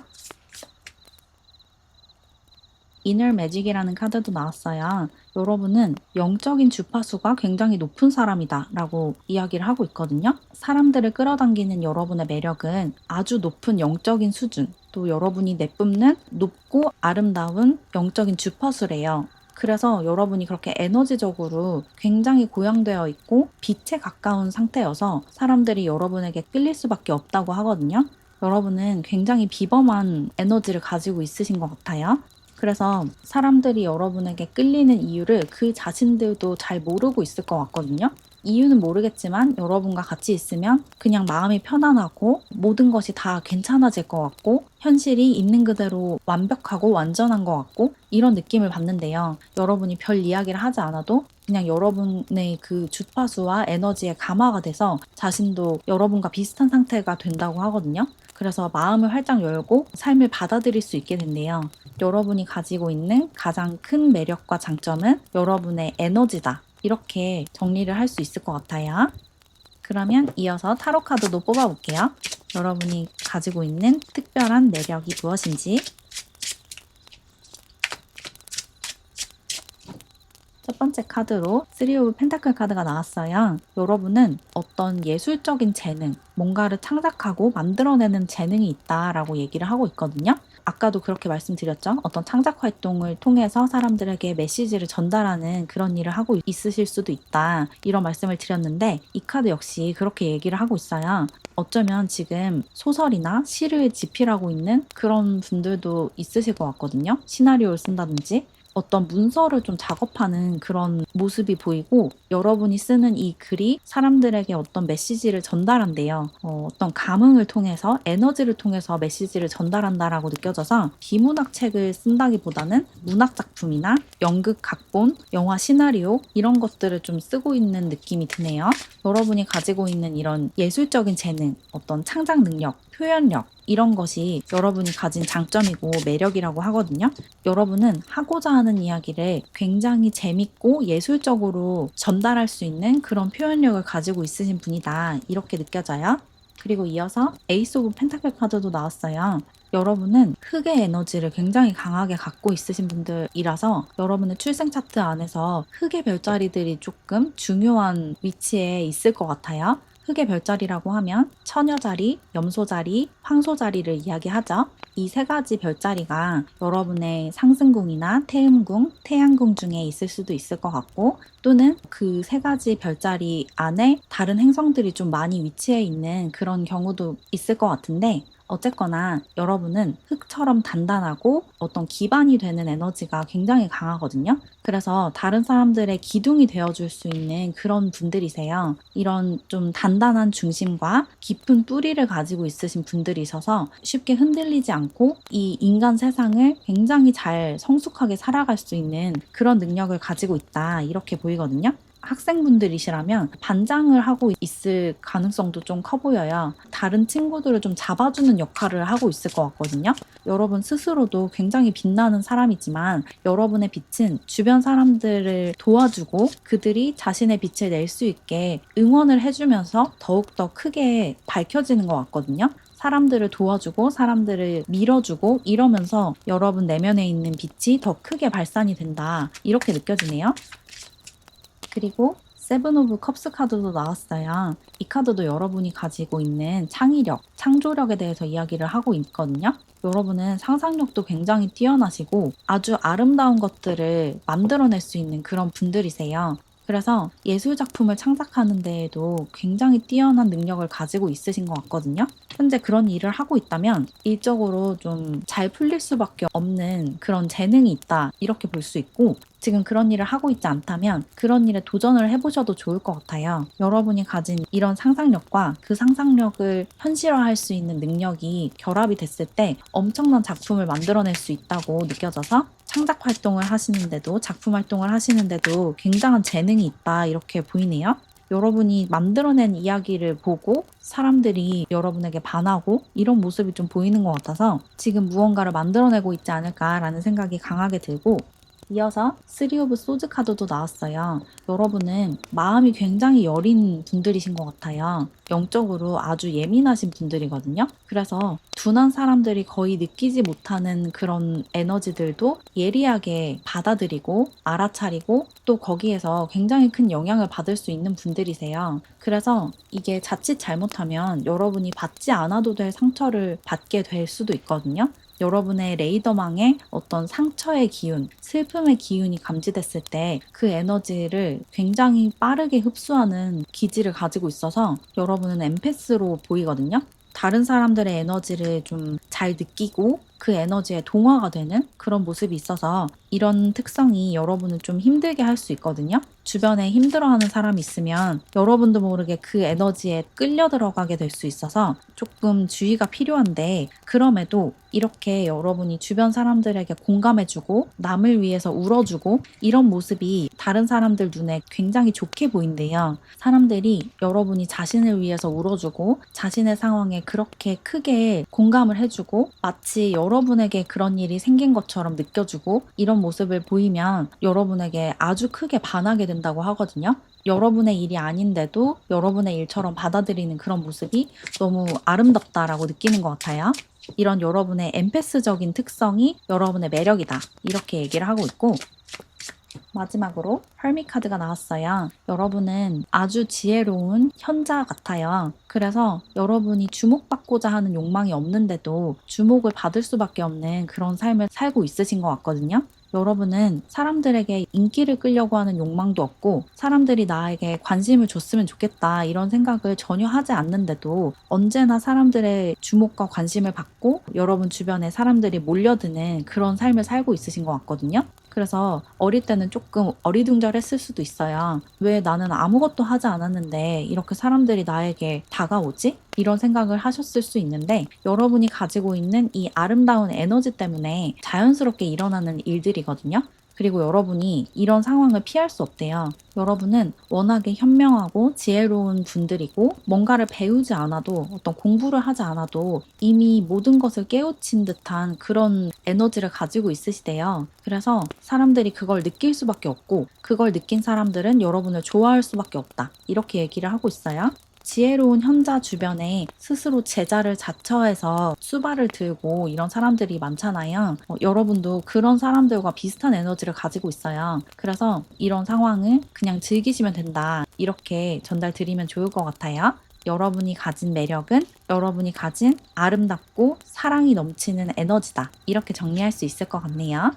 이너 매직이라는 카드도 나왔어요. 여러분은 영적인 주파수가 굉장히 높은 사람이다 라고 이야기를 하고 있거든요. 사람들을 끌어당기는 여러분의 매력은 아주 높은 영적인 수준, 또 여러분이 내뿜는 높고 아름다운 영적인 주파수래요. 그래서 여러분이 그렇게 에너지적으로 굉장히 고양되어 있고 빛에 가까운 상태여서 사람들이 여러분에게 끌릴 수밖에 없다고 하거든요. 여러분은 굉장히 비범한 에너지를 가지고 있으신 것 같아요. 그래서 사람들이 여러분에게 끌리는 이유를 그 자신들도 잘 모르고 있을 것 같거든요. 이유는 모르겠지만 여러분과 같이 있으면 그냥 마음이 편안하고 모든 것이 다 괜찮아질 것 같고 현실이 있는 그대로 완벽하고 완전한 것 같고 이런 느낌을 받는데요. 여러분이 별 이야기를 하지 않아도 그냥 여러분의 그 주파수와 에너지에 감화가 돼서 자신도 여러분과 비슷한 상태가 된다고 하거든요. 그래서 마음을 활짝 열고 삶을 받아들일 수 있게 된대요. 여러분이 가지고 있는 가장 큰 매력과 장점은 여러분의 에너지다. 이렇게 정리를 할 수 있을 것 같아요. 그러면 이어서 타로 카드도 뽑아볼게요. 여러분이 가지고 있는 특별한 매력이 무엇인지. 첫 번째 카드로 3 오브 펜타클 카드가 나왔어요. 여러분은 어떤 예술적인 재능, 뭔가를 창작하고 만들어내는 재능이 있다라고 얘기를 하고 있거든요. 아까도 그렇게 말씀드렸죠. 어떤 창작 활동을 통해서 사람들에게 메시지를 전달하는 그런 일을 하고 있으실 수도 있다. 이런 말씀을 드렸는데 이 카드 역시 그렇게 얘기를 하고 있어요. 어쩌면 지금 소설이나 시를 집필하고 있는 그런 분들도 있으실 것 같거든요. 시나리오를 쓴다든지. 어떤 문서를 좀 작업하는 그런 모습이 보이고, 여러분이 쓰는 이 글이 사람들에게 어떤 메시지를 전달한대요. 어떤 감흥을 통해서, 에너지를 통해서 메시지를 전달한다라고 느껴져서 비문학 책을 쓴다기보다는 문학 작품이나 연극 각본, 영화 시나리오 이런 것들을 좀 쓰고 있는 느낌이 드네요. 여러분이 가지고 있는 이런 예술적인 재능, 어떤 창작 능력, 표현력 이런 것이 여러분이 가진 장점이고 매력이라고 하거든요. 여러분은 하고자 하는 이야기를 굉장히 재밌고 예술적으로 전달할 수 있는 그런 표현력을 가지고 있으신 분이다. 이렇게 느껴져요. 그리고 이어서 에이스 오브 펜타클 카드도 나왔어요. 여러분은 흑의 에너지를 굉장히 강하게 갖고 있으신 분들이라서 여러분의 출생 차트 안에서 흑의 별자리들이 조금 중요한 위치에 있을 것 같아요. 흑의 별자리라고 하면 처녀자리, 염소자리, 황소자리를 이야기하죠. 이 세 가지 별자리가 여러분의 상승궁이나 태음궁, 태양궁 중에 있을 수도 있을 것 같고, 또는 그 세 가지 별자리 안에 다른 행성들이 좀 많이 위치해 있는 그런 경우도 있을 것 같은데, 어쨌거나 여러분은 흙처럼 단단하고 어떤 기반이 되는 에너지가 굉장히 강하거든요. 그래서 다른 사람들의 기둥이 되어줄 수 있는 그런 분들이세요. 이런 좀 단단한 중심과 깊은 뿌리를 가지고 있으신 분들이셔서 쉽게 흔들리지 않고 이 인간 세상을 굉장히 잘 성숙하게 살아갈 수 있는 그런 능력을 가지고 있다. 이렇게 보이거든요. 학생분들이시라면 반장을 하고 있을 가능성도 좀 커 보여요. 다른 친구들을 좀 잡아주는 역할을 하고 있을 것 같거든요. 여러분 스스로도 굉장히 빛나는 사람이지만 여러분의 빛은 주변 사람들을 도와주고 그들이 자신의 빛을 낼 수 있게 응원을 해주면서 더욱더 크게 밝혀지는 것 같거든요. 사람들을 도와주고 사람들을 밀어주고 이러면서 여러분 내면에 있는 빛이 더 크게 발산이 된다. 이렇게 느껴지네요. 그리고 세븐 오브 컵스 카드도 나왔어요. 이 카드도 여러분이 가지고 있는 창의력, 창조력에 대해서 이야기를 하고 있거든요. 여러분은 상상력도 굉장히 뛰어나시고 아주 아름다운 것들을 만들어낼 수 있는 그런 분들이세요. 그래서 예술 작품을 창작하는 데에도 굉장히 뛰어난 능력을 가지고 있으신 것 같거든요. 현재 그런 일을 하고 있다면 일적으로 좀 잘 풀릴 수밖에 없는 그런 재능이 있다. 이렇게 볼 수 있고, 지금 그런 일을 하고 있지 않다면 그런 일에 도전을 해보셔도 좋을 것 같아요. 여러분이 가진 이런 상상력과 그 상상력을 현실화할 수 있는 능력이 결합이 됐을 때 엄청난 작품을 만들어낼 수 있다고 느껴져서 창작 활동을 하시는데도, 작품 활동을 하시는데도 굉장한 재능이 있다 이렇게 보이네요. 여러분이 만들어낸 이야기를 보고 사람들이 여러분에게 반하고 이런 모습이 좀 보이는 것 같아서 지금 무언가를 만들어내고 있지 않을까라는 생각이 강하게 들고, 이어서 3 오브 소즈 카드도 나왔어요. 여러분은 마음이 굉장히 여린 분들이신 것 같아요. 영적으로 아주 예민하신 분들이거든요. 그래서 둔한 사람들이 거의 느끼지 못하는 그런 에너지들도 예리하게 받아들이고 알아차리고 또 거기에서 굉장히 큰 영향을 받을 수 있는 분들이세요. 그래서 이게 자칫 잘못하면 여러분이 받지 않아도 될 상처를 받게 될 수도 있거든요. 여러분의 레이더망에 어떤 상처의 기운, 슬픔의 기운이 감지됐을 때 그 에너지를 굉장히 빠르게 흡수하는 기질을 가지고 있어서 여러분은 엠패스로 보이거든요. 다른 사람들의 에너지를 좀 잘 느끼고 그 에너지에 동화가 되는 그런 모습이 있어서 이런 특성이 여러분을 좀 힘들게 할 수 있거든요. 주변에 힘들어하는 사람이 있으면 여러분도 모르게 그 에너지에 끌려 들어가게 될 수 있어서 조금 주의가 필요한데, 그럼에도 이렇게 여러분이 주변 사람들에게 공감해주고 남을 위해서 울어주고 이런 모습이 다른 사람들 눈에 굉장히 좋게 보인대요. 사람들이 여러분이 자신을 위해서 울어주고 자신의 상황에 그렇게 크게 공감을 해주고 마치 여러분에게 그런 일이 생긴 것처럼 느껴주고 이런 모습을 보이면 여러분에게 아주 크게 반하게 된다고 하거든요. 여러분의 일이 아닌데도 여러분의 일처럼 받아들이는 그런 모습이 너무 아름답다라고 느끼는 것 같아요. 이런 여러분의 엠패스적인 특성이 여러분의 매력이다. 이렇게 얘기를 하고 있고, 마지막으로 헐미 카드가 나왔어요. 여러분은 아주 지혜로운 현자 같아요. 그래서 여러분이 주목받고자 하는 욕망이 없는데도 주목을 받을 수밖에 없는 그런 삶을 살고 있으신 것 같거든요. 여러분은 사람들에게 인기를 끌려고 하는 욕망도 없고 사람들이 나에게 관심을 줬으면 좋겠다 이런 생각을 전혀 하지 않는데도 언제나 사람들의 주목과 관심을 받고 여러분 주변에 사람들이 몰려드는 그런 삶을 살고 있으신 것 같거든요. 그래서 어릴 때는 조금 어리둥절했을 수도 있어요. '왜 나는 아무것도 하지 않았는데 이렇게 사람들이 나에게 다가오지?' 이런 생각을 하셨을 수 있는데, 여러분이 가지고 있는 이 아름다운 에너지 때문에 자연스럽게 일어나는 일들이거든요. 그리고 여러분이 이런 상황을 피할 수 없대요. 여러분은 워낙에 현명하고 지혜로운 분들이고, 뭔가를 배우지 않아도, 어떤 공부를 하지 않아도 이미 모든 것을 깨우친 듯한 그런 에너지를 가지고 있으시대요. 그래서 사람들이 그걸 느낄 수밖에 없고, 그걸 느낀 사람들은 여러분을 좋아할 수밖에 없다, 이렇게 얘기를 하고 있어요. 지혜로운 현자 주변에 스스로 제자를 자처해서 수발을 들고 이런 사람들이 많잖아요. 여러분도 그런 사람들과 비슷한 에너지를 가지고 있어요. 그래서 이런 상황을 그냥 즐기시면 된다, 이렇게 전달드리면 좋을 것 같아요. 여러분이 가진 매력은 여러분이 가진 아름답고 사랑이 넘치는 에너지다, 이렇게 정리할 수 있을 것 같네요.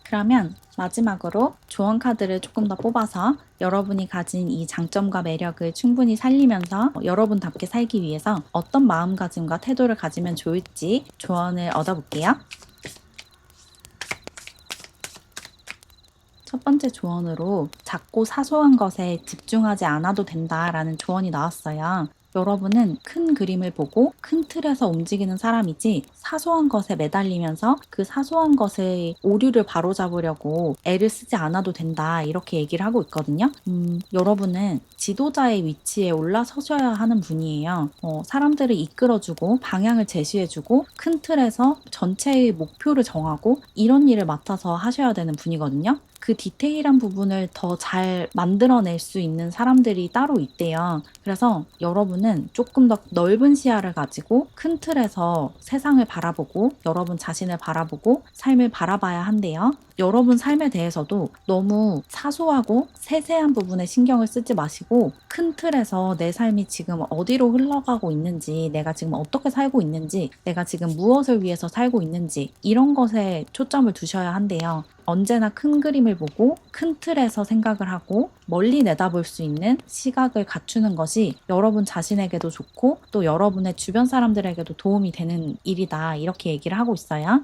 그러면 마지막으로 조언 카드를 조금 더 뽑아서 여러분이 가진 이 장점과 매력을 충분히 살리면서 여러분답게 살기 위해서 어떤 마음가짐과 태도를 가지면 좋을지 조언을 얻어볼게요. 첫 번째 조언으로 작고 사소한 것에 집중하지 않아도 된다라는 조언이 나왔어요. 여러분은 큰 그림을 보고 큰 틀에서 움직이는 사람이지, 사소한 것에 매달리면서 그 사소한 것의 오류를 바로잡으려고 애를 쓰지 않아도 된다, 이렇게 얘기를 하고 있거든요. 여러분은 지도자의 위치에 올라서셔야 하는 분이에요. 사람들을 이끌어주고 방향을 제시해주고 큰 틀에서 전체의 목표를 정하고 이런 일을 맡아서 하셔야 되는 분이거든요. 그 디테일한 부분을 더 잘 만들어낼 수 있는 사람들이 따로 있대요. 그래서 여러분은 조금 더 넓은 시야를 가지고 큰 틀에서 세상을 바라보고 여러분 자신을 바라보고 삶을 바라봐야 한대요. 여러분 삶에 대해서도 너무 사소하고 세세한 부분에 신경을 쓰지 마시고, 큰 틀에서 내 삶이 지금 어디로 흘러가고 있는지, 내가 지금 어떻게 살고 있는지, 내가 지금 무엇을 위해서 살고 있는지, 이런 것에 초점을 두셔야 한대요. 언제나 큰 그림을 보고 큰 틀에서 생각을 하고 멀리 내다볼 수 있는 시각을 갖추는 것이 여러분 자신에게도 좋고 또 여러분의 주변 사람들에게도 도움이 되는 일이다, 이렇게 얘기를 하고 있어요.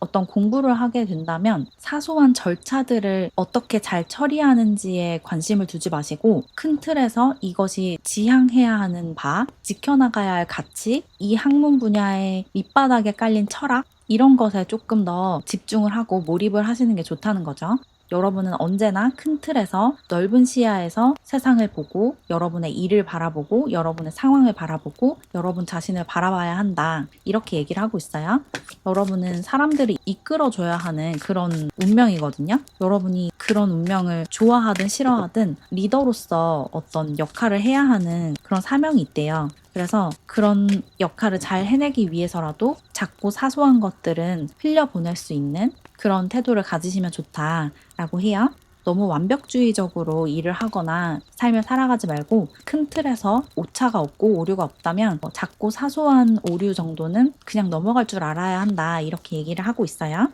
어떤 공부를 하게 된다면 사소한 절차들을 어떻게 잘 처리하는지에 관심을 두지 마시고, 큰 틀에서 이것이 지향해야 하는 바, 지켜나가야 할 가치, 이 학문 분야의 밑바닥에 깔린 철학, 이런 것에 조금 더 집중을 하고 몰입을 하시는 게 좋다는 거죠. 여러분은 언제나 큰 틀에서 넓은 시야에서 세상을 보고 여러분의 일을 바라보고 여러분의 상황을 바라보고 여러분 자신을 바라봐야 한다, 이렇게 얘기를 하고 있어요. 여러분은 사람들을 이끌어줘야 하는 그런 운명이거든요. 여러분이 그런 운명을 좋아하든 싫어하든 리더로서 어떤 역할을 해야 하는 그런 사명이 있대요. 그래서 그런 역할을 잘 해내기 위해서라도 작고 사소한 것들은 흘려보낼 수 있는 그런 태도를 가지시면 좋다라고 해요. 너무 완벽주의적으로 일을 하거나 삶을 살아가지 말고 큰 틀에서 오차가 없고 오류가 없다면 작고 사소한 오류 정도는 그냥 넘어갈 줄 알아야 한다, 이렇게 얘기를 하고 있어요.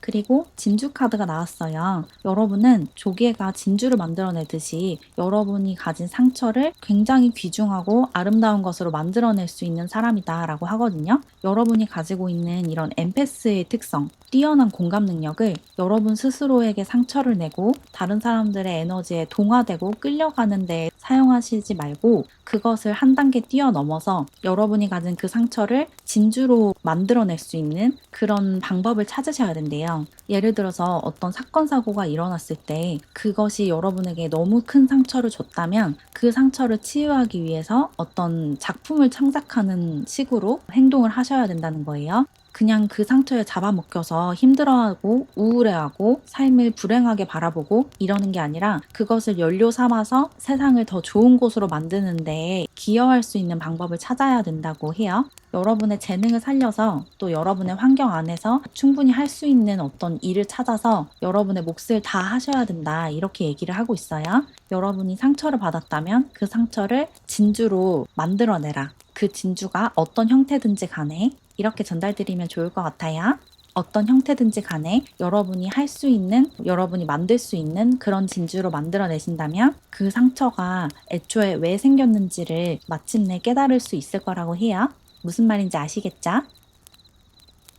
그리고 진주 카드가 나왔어요. 여러분은 조개가 진주를 만들어내듯이 여러분이 가진 상처를 굉장히 귀중하고 아름다운 것으로 만들어낼 수 있는 사람이다 라고 하거든요. 여러분이 가지고 있는 이런 엠패스의 특성, 뛰어난 공감 능력을 여러분 스스로에게 상처를 내고 다른 사람들의 에너지에 동화되고 끌려가는 데 사용하시지 말고, 그것을 한 단계 뛰어넘어서 여러분이 가진 그 상처를 진주로 만들어낼 수 있는 그런 방법을 찾으셔야 된대요. 예를 들어서 어떤 사건, 사고가 일어났을 때 그것이 여러분에게 너무 큰 상처를 줬다면 그 상처를 치유하기 위해서 어떤 작품을 창작하는 식으로 행동을 하셔야 된다는 거예요. 그냥 그 상처에 잡아먹혀서 힘들어하고 우울해하고 삶을 불행하게 바라보고 이러는 게 아니라 그것을 연료 삼아서 세상을 더 좋은 곳으로 만드는 데 기여할 수 있는 방법을 찾아야 된다고 해요. 여러분의 재능을 살려서 또 여러분의 환경 안에서 충분히 할 수 있는 어떤 일을 찾아서 여러분의 몫을 다 하셔야 된다, 이렇게 얘기를 하고 있어요. 여러분이 상처를 받았다면 그 상처를 진주로 만들어내라. 그 진주가 어떤 형태든지 간에, 이렇게 전달드리면 좋을 것 같아요. 어떤 형태든지 간에 여러분이 할 수 있는, 여러분이 만들 수 있는 그런 진주로 만들어내신다면 그 상처가 애초에 왜 생겼는지를 마침내 깨달을 수 있을 거라고 해요. 무슨 말인지 아시겠죠?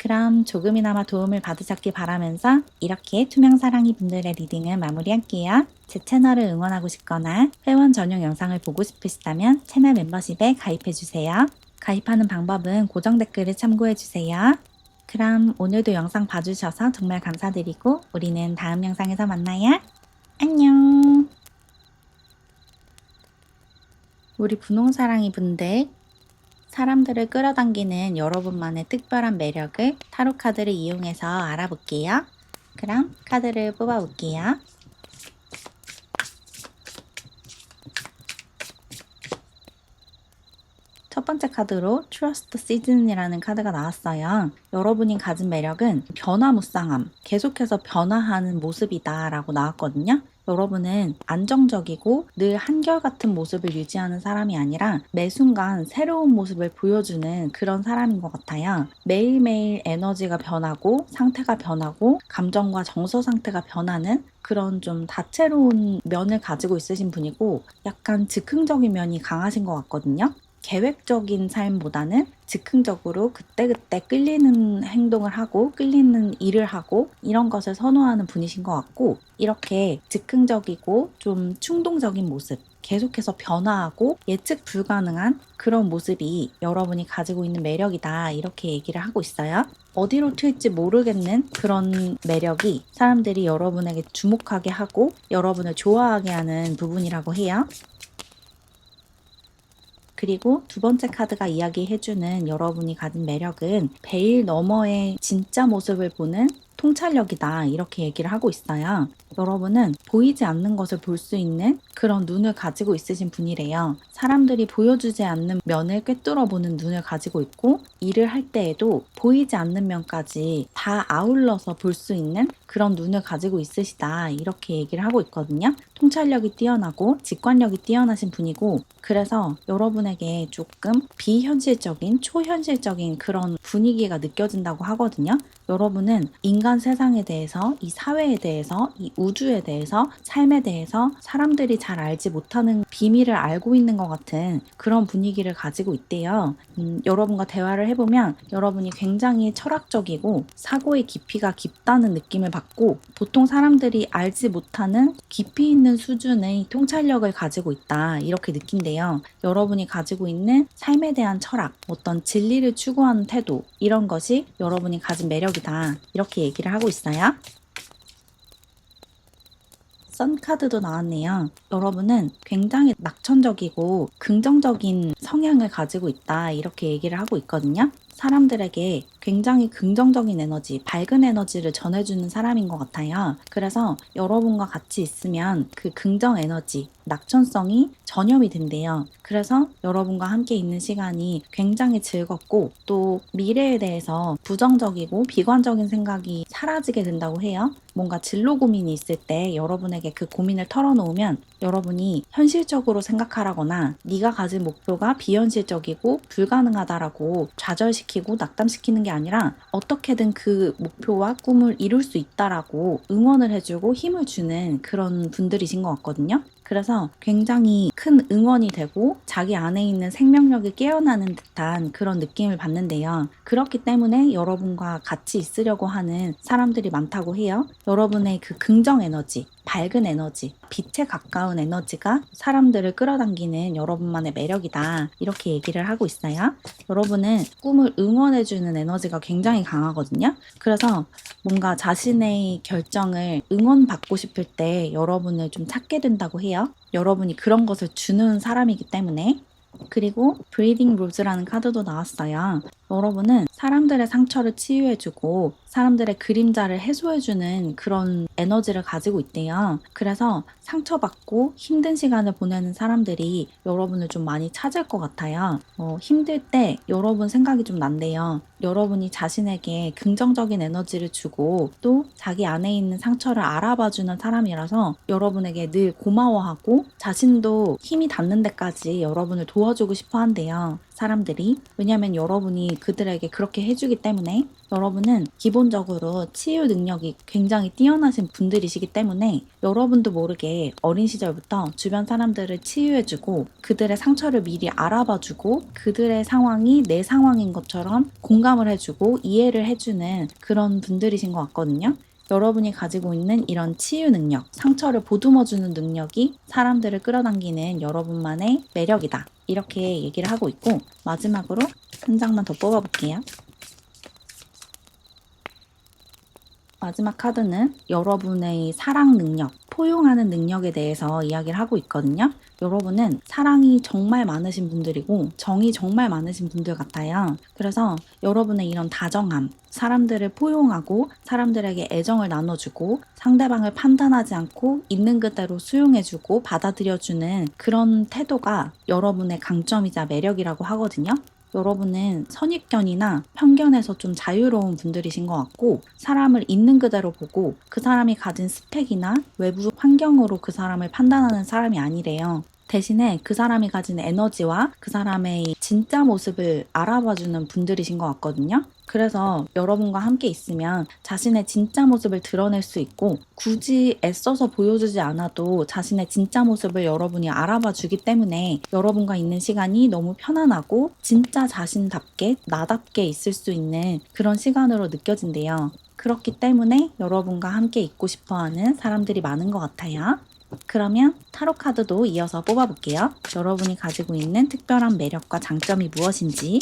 그럼 조금이나마 도움을 받으셨길 바라면서 이렇게 투명사랑이 분들의 리딩을 마무리할게요. 제 채널을 응원하고 싶거나 회원 전용 영상을 보고 싶으시다면 채널 멤버십에 가입해주세요. 가입하는 방법은 고정 댓글을 참고해주세요. 그럼 오늘도 영상 봐주셔서 정말 감사드리고 우리는 다음 영상에서 만나요. 안녕. 우리 분홍사랑이 분들, 사람들을 끌어당기는 여러분만의 특별한 매력을 타로 카드를 이용해서 알아볼게요. 그럼 카드를 뽑아볼게요. 첫 번째 카드로 Trust Season이라는 카드가 나왔어요. 여러분이 가진 매력은 변화무쌍함, 계속해서 변화하는 모습이다 라고 나왔거든요. 여러분은 안정적이고 늘 한결같은 모습을 유지하는 사람이 아니라 매 순간 새로운 모습을 보여주는 그런 사람인 것 같아요. 매일매일 에너지가 변하고 상태가 변하고 감정과 정서 상태가 변하는 그런 좀 다채로운 면을 가지고 있으신 분이고 약간 즉흥적인 면이 강하신 것 같거든요. 계획적인 삶보다는 즉흥적으로 그때그때 끌리는 행동을 하고 끌리는 일을 하고 이런 것을 선호하는 분이신 것 같고 이렇게 즉흥적이고 좀 충동적인 모습 계속해서 변화하고 예측 불가능한 그런 모습이 여러분이 가지고 있는 매력이다 이렇게 얘기를 하고 있어요. 어디로 튈지 모르겠는 그런 매력이 사람들이 여러분에게 주목하게 하고 여러분을 좋아하게 하는 부분이라고 해요. 그리고 두 번째 카드가 이야기해주는 여러분이 가진 매력은 베일 너머의 진짜 모습을 보는 통찰력이다 이렇게 얘기를 하고 있어요. 여러분은 보이지 않는 것을 볼 수 있는 그런 눈을 가지고 있으신 분이래요. 사람들이 보여주지 않는 면을 꿰뚫어 보는 눈을 가지고 있고 일을 할 때에도 보이지 않는 면까지 다 아울러서 볼 수 있는 그런 눈을 가지고 있으시다 이렇게 얘기를 하고 있거든요. 통찰력이 뛰어나고 직관력이 뛰어나신 분이고 그래서 여러분에게 조금 비현실적인 초현실적인 그런 분위기가 느껴진다고 하거든요. 여러분은 인간 세상에 대해서 이 사회에 대해서 이 우주에 대해서 삶에 대해서 사람들이 잘 알지 못하는 비밀을 알고 있는 것 같은 그런 분위기를 가지고 있대요. 여러분과 대화를 해보면 여러분이 굉장히 철학적이고 사고의 깊이가 깊다는 느낌을 받고 보통 사람들이 알지 못하는 깊이 있는 수준의 통찰력을 가지고 있다 이렇게 느낀대요. 여러분이 가지고 있는 삶에 대한 철학, 어떤 진리를 추구하는 태도 이런 것이 여러분이 가진 매력이다 이렇게 얘기를 하고 있어요. 선카드도 나왔네요. 여러분은 굉장히 낙천적이고 긍정적인 성향을 가지고 있다 이렇게 얘기를 하고 있거든요. 사람들에게 굉장히 긍정적인 에너지, 밝은 에너지를 전해주는 사람인 것 같아요. 그래서 여러분과 같이 있으면 그 긍정 에너지, 낙천성이 전염이 된대요. 그래서 여러분과 함께 있는 시간이 굉장히 즐겁고 또 미래에 대해서 부정적이고 비관적인 생각이 사라지게 된다고 해요. 뭔가 진로 고민이 있을 때 여러분에게 그 고민을 털어놓으면 여러분이 현실적으로 생각하라거나 네가 가진 목표가 비현실적이고 불가능하다라고 좌절시키고 낙담시키는 게 아니라 어떻게든 그 목표와 꿈을 이룰 수 있다라고 응원을 해주고 힘을 주는 그런 분들이신 것 같거든요. 그래서 굉장히 큰 응원이 되고 자기 안에 있는 생명력이 깨어나는 듯한 그런 느낌을 받는데요. 그렇기 때문에 여러분과 같이 있으려고 하는 사람들이 많다고 해요. 여러분의 그 긍정 에너지, 밝은 에너지, 빛에 가까운 에너지가 사람들을 끌어당기는 여러분만의 매력이다. 이렇게 얘기를 하고 있어요. 여러분은 꿈을 응원해주는 에너지가 굉장히 강하거든요. 그래서 뭔가 자신의 결정을 응원받고 싶을 때 여러분을 좀 찾게 된다고 해요. 여러분이 그런 것을 주는 사람이기 때문에. 그리고 브리딩 로즈라는 카드도 나왔어요. 여러분은 사람들의 상처를 치유해주고 사람들의 그림자를 해소해주는 그런 에너지를 가지고 있대요. 그래서 상처받고 힘든 시간을 보내는 사람들이 여러분을 좀 많이 찾을 것 같아요. 힘들 때 여러분 생각이 좀 난대요. 여러분이 자신에게 긍정적인 에너지를 주고 또 자기 안에 있는 상처를 알아봐주는 사람이라서 여러분에게 늘 고마워하고 자신도 힘이 닿는 데까지 여러분을 도와주고 싶어 한대요. 사람들이. 왜냐하면 여러분이 그들에게 그렇게 해주기 때문에. 여러분은 기본적으로 치유 능력이 굉장히 뛰어나신 분들이시기 때문에 여러분도 모르게 어린 시절부터 주변 사람들을 치유해주고 그들의 상처를 미리 알아봐주고 그들의 상황이 내 상황인 것처럼 공감을 해주고 이해를 해주는 그런 분들이신 것 같거든요. 여러분이 가지고 있는 이런 치유 능력, 상처를 보듬어주는 능력이 사람들을 끌어당기는 여러분만의 매력이다. 이렇게 얘기를 하고 있고, 마지막으로 한 장만 더 뽑아볼게요. 마지막 카드는 여러분의 사랑 능력, 포용하는 능력에 대해서 이야기를 하고 있거든요. 여러분은 사랑이 정말 많으신 분들이고 정이 정말 많으신 분들 같아요. 그래서 여러분의 이런 다정함, 사람들을 포용하고 사람들에게 애정을 나눠주고 상대방을 판단하지 않고 있는 그대로 수용해주고 받아들여주는 그런 태도가 여러분의 강점이자 매력이라고 하거든요. 여러분은 선입견이나 편견에서 좀 자유로운 분들이신 것 같고 사람을 있는 그대로 보고 그 사람이 가진 스펙이나 외부 환경으로 그 사람을 판단하는 사람이 아니래요. 대신에 그 사람이 가진 에너지와 그 사람의 진짜 모습을 알아봐주는 분들이신 것 같거든요. 그래서 여러분과 함께 있으면 자신의 진짜 모습을 드러낼 수 있고 굳이 애써서 보여주지 않아도 자신의 진짜 모습을 여러분이 알아봐 주기 때문에 여러분과 있는 시간이 너무 편안하고 진짜 자신답게 나답게 있을 수 있는 그런 시간으로 느껴진대요. 그렇기 때문에 여러분과 함께 있고 싶어 하는 사람들이 많은 것 같아요. 그러면 타로 카드도 이어서 뽑아볼게요. 여러분이 가지고 있는 특별한 매력과 장점이 무엇인지.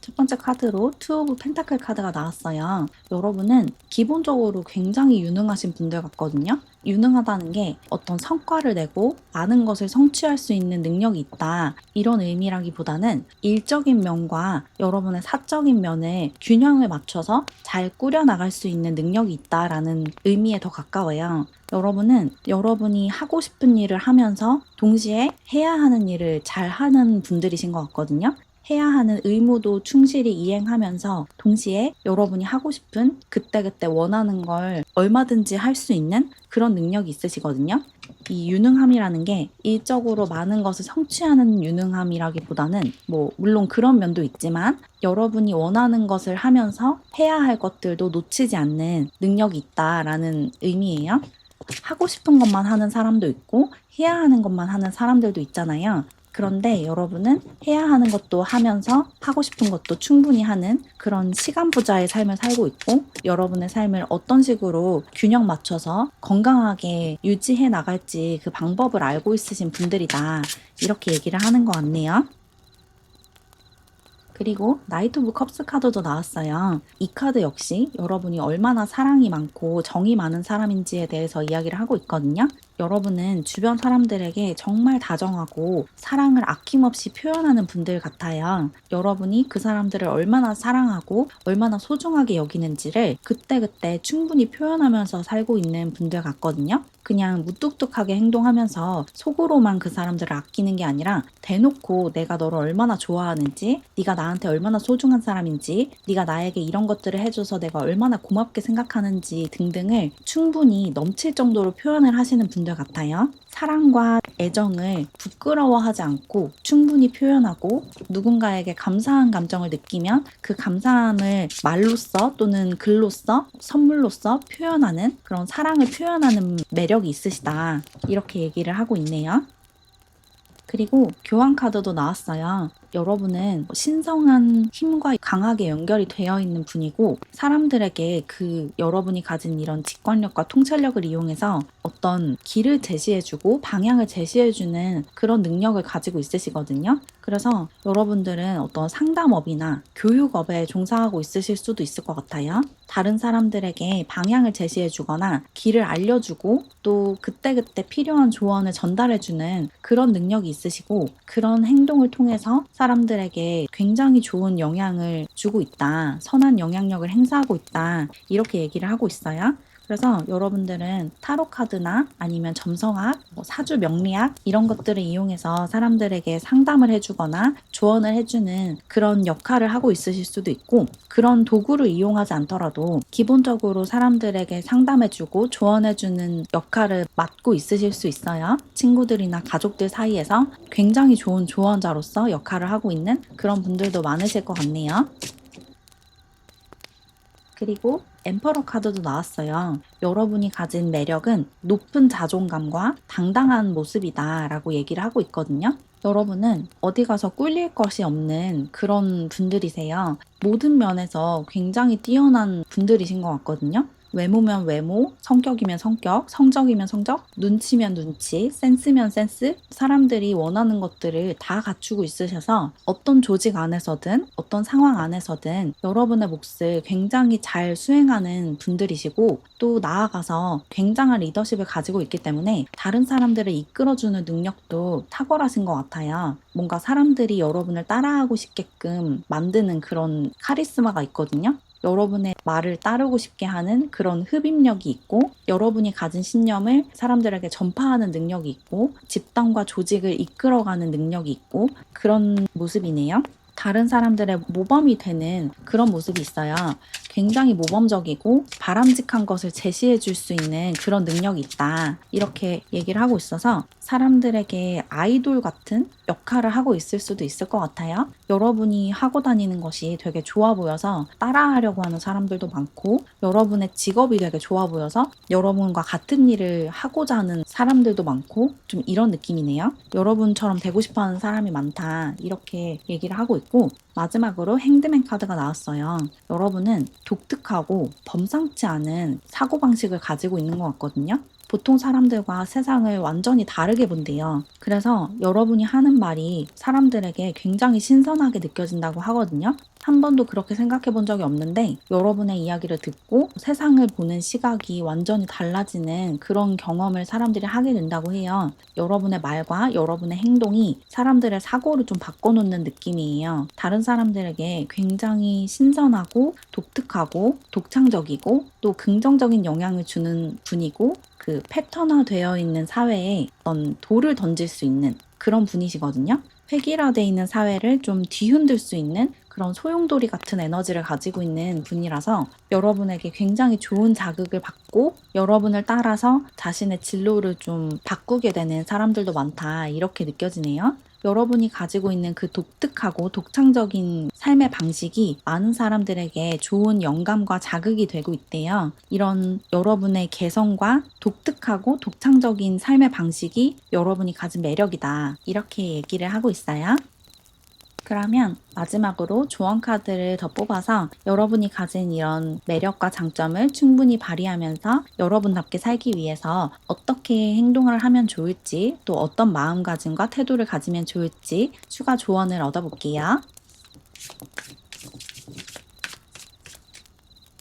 첫 번째 카드로 투 오브 펜타클 카드가 나왔어요. 여러분은 기본적으로 굉장히 유능하신 분들 같거든요. 유능하다는 게 어떤 성과를 내고 많은 것을 성취할 수 있는 능력이 있다. 이런 의미라기보다는 일적인 면과 여러분의 사적인 면을 균형을 맞춰서 잘 꾸려나갈 수 있는 능력이 있다라는 의미에 더 가까워요. 여러분은 여러분이 하고 싶은 일을 하면서 동시에 해야 하는 일을 잘 하는 분들이신 것 같거든요. 해야 하는 의무도 충실히 이행하면서 동시에 여러분이 하고 싶은 그때그때 원하는 걸 얼마든지 할 수 있는 그런 능력이 있으시거든요. 이 유능함이라는 게 일적으로 많은 것을 성취하는 유능함이라기보다는 물론 그런 면도 있지만 여러분이 원하는 것을 하면서 해야 할 것들도 놓치지 않는 능력이 있다라는 의미예요. 하고 싶은 것만 하는 사람도 있고 해야 하는 것만 하는 사람들도 있잖아요. 그런데 여러분은 해야 하는 것도 하면서 하고 싶은 것도 충분히 하는 그런 시간 부자의 삶을 살고 있고 여러분의 삶을 어떤 식으로 균형 맞춰서 건강하게 유지해 나갈지 그 방법을 알고 있으신 분들이다. 이렇게 얘기를 하는 것 같네요. 그리고 나이트 오브 컵스 카드도 나왔어요. 이 카드 역시 여러분이 얼마나 사랑이 많고 정이 많은 사람인지에 대해서 이야기를 하고 있거든요. 여러분은 주변 사람들에게 정말 다정하고 사랑을 아낌없이 표현하는 분들 같아요. 여러분이 그 사람들을 얼마나 사랑하고 얼마나 소중하게 여기는지를 그때그때 충분히 표현하면서 살고 있는 분들 같거든요. 그냥 무뚝뚝하게 행동하면서 속으로만 그 사람들을 아끼는 게 아니라 대놓고 내가 너를 얼마나 좋아하는지, 네가 나한테 얼마나 소중한 사람인지, 네가 나에게 이런 것들을 해줘서 내가 얼마나 고맙게 생각하는지 등등을 충분히 넘칠 정도로 표현을 하시는 분들 같아요. 사랑과 애정을 부끄러워하지 않고 충분히 표현하고 누군가에게 감사한 감정을 느끼면 그 감사함을 말로써 또는 글로써 선물로써 표현하는 그런 사랑을 표현하는 매력이 있으시다. 이렇게 얘기를 하고 있네요. 그리고 교환 카드도 나왔어요. 여러분은 신성한 힘과 강하게 연결이 되어 있는 분이고 사람들에게 그 여러분이 가진 이런 직관력과 통찰력을 이용해서 어떤 길을 제시해주고 방향을 제시해주는 그런 능력을 가지고 있으시거든요. 그래서 여러분들은 어떤 상담업이나 교육업에 종사하고 있으실 수도 있을 것 같아요. 다른 사람들에게 방향을 제시해주거나 길을 알려주고 또 그때그때 필요한 조언을 전달해주는 그런 능력이 있으시고 그런 행동을 통해서 사람들에게 굉장히 좋은 영향을 주고 있다. 선한 영향력을 행사하고 있다. 이렇게 얘기를 하고 있어요. 그래서 여러분들은 타로 카드나 아니면 점성학, 사주 명리학 이런 것들을 이용해서 사람들에게 상담을 해주거나 조언을 해주는 그런 역할을 하고 있으실 수도 있고, 그런 도구를 이용하지 않더라도 기본적으로 사람들에게 상담해주고 조언해주는 역할을 맡고 있으실 수 있어요. 친구들이나 가족들 사이에서 굉장히 좋은 조언자로서 역할을 하고 있는 그런 분들도 많으실 것 같네요. 그리고 엠퍼러 카드도 나왔어요. 여러분이 가진 매력은 높은 자존감과 당당한 모습이다 라고 얘기를 하고 있거든요. 여러분은 어디 가서 꿀릴 것이 없는 그런 분들이세요. 모든 면에서 굉장히 뛰어난 분들이신 것 같거든요. 외모면 외모, 성격이면 성격, 성적이면 성적, 눈치면 눈치, 센스면 센스, 사람들이 원하는 것들을 다 갖추고 있으셔서 어떤 조직 안에서든 어떤 상황 안에서든 여러분의 몫을 굉장히 잘 수행하는 분들이시고, 또 나아가서 굉장한 리더십을 가지고 있기 때문에 다른 사람들을 이끌어주는 능력도 탁월하신 것 같아요. 뭔가 사람들이 여러분을 따라하고 싶게끔 만드는 그런 카리스마가 있거든요. 여러분의 말을 따르고 싶게 하는 그런 흡입력이 있고, 여러분이 가진 신념을 사람들에게 전파하는 능력이 있고, 집단과 조직을 이끌어가는 능력이 있고, 그런 모습이네요. 다른 사람들의 모범이 되는 그런 모습이 있어요. 굉장히 모범적이고 바람직한 것을 제시해 줄 수 있는 그런 능력이 있다. 이렇게 얘기를 하고 있어서 사람들에게 아이돌 같은 역할을 하고 있을 수도 있을 것 같아요. 여러분이 하고 다니는 것이 되게 좋아 보여서 따라하려고 하는 사람들도 많고, 여러분의 직업이 되게 좋아 보여서 여러분과 같은 일을 하고자 하는 사람들도 많고, 좀 이런 느낌이네요. 여러분처럼 되고 싶어 하는 사람이 많다. 이렇게 얘기를 하고 있고, 마지막으로 행드맨 카드가 나왔어요. 여러분은 독특하고 범상치 않은 사고방식을 가지고 있는 것 같거든요. 보통 사람들과 세상을 완전히 다르게 본대요. 그래서 여러분이 하는 말이 사람들에게 굉장히 신선하게 느껴진다고 하거든요. 한 번도 그렇게 생각해 본 적이 없는데, 여러분의 이야기를 듣고 세상을 보는 시각이 완전히 달라지는 그런 경험을 사람들이 하게 된다고 해요. 여러분의 말과 여러분의 행동이 사람들의 사고를 좀 바꿔놓는 느낌이에요. 다른 사람들에게 굉장히 신선하고 독특하고 독창적이고 또 긍정적인 영향을 주는 분이고, 그 패턴화되어 있는 사회에 어떤 돌을 던질 수 있는 그런 분이시거든요. 획일화되어 있는 사회를 좀 뒤흔들 수 있는 그런 소용돌이 같은 에너지를 가지고 있는 분이라서 여러분에게 굉장히 좋은 자극을 받고 여러분을 따라서 자신의 진로를 좀 바꾸게 되는 사람들도 많다. 이렇게 느껴지네요. 여러분이 가지고 있는 그 독특하고 독창적인 삶의 방식이 많은 사람들에게 좋은 영감과 자극이 되고 있대요. 이런 여러분의 개성과 독특하고 독창적인 삶의 방식이 여러분이 가진 매력이다. 이렇게 얘기를 하고 있어요. 그러면 마지막으로 조언 카드를 더 뽑아서 여러분이 가진 이런 매력과 장점을 충분히 발휘하면서 여러분답게 살기 위해서 어떻게 행동을 하면 좋을지, 또 어떤 마음가짐과 태도를 가지면 좋을지 추가 조언을 얻어볼게요.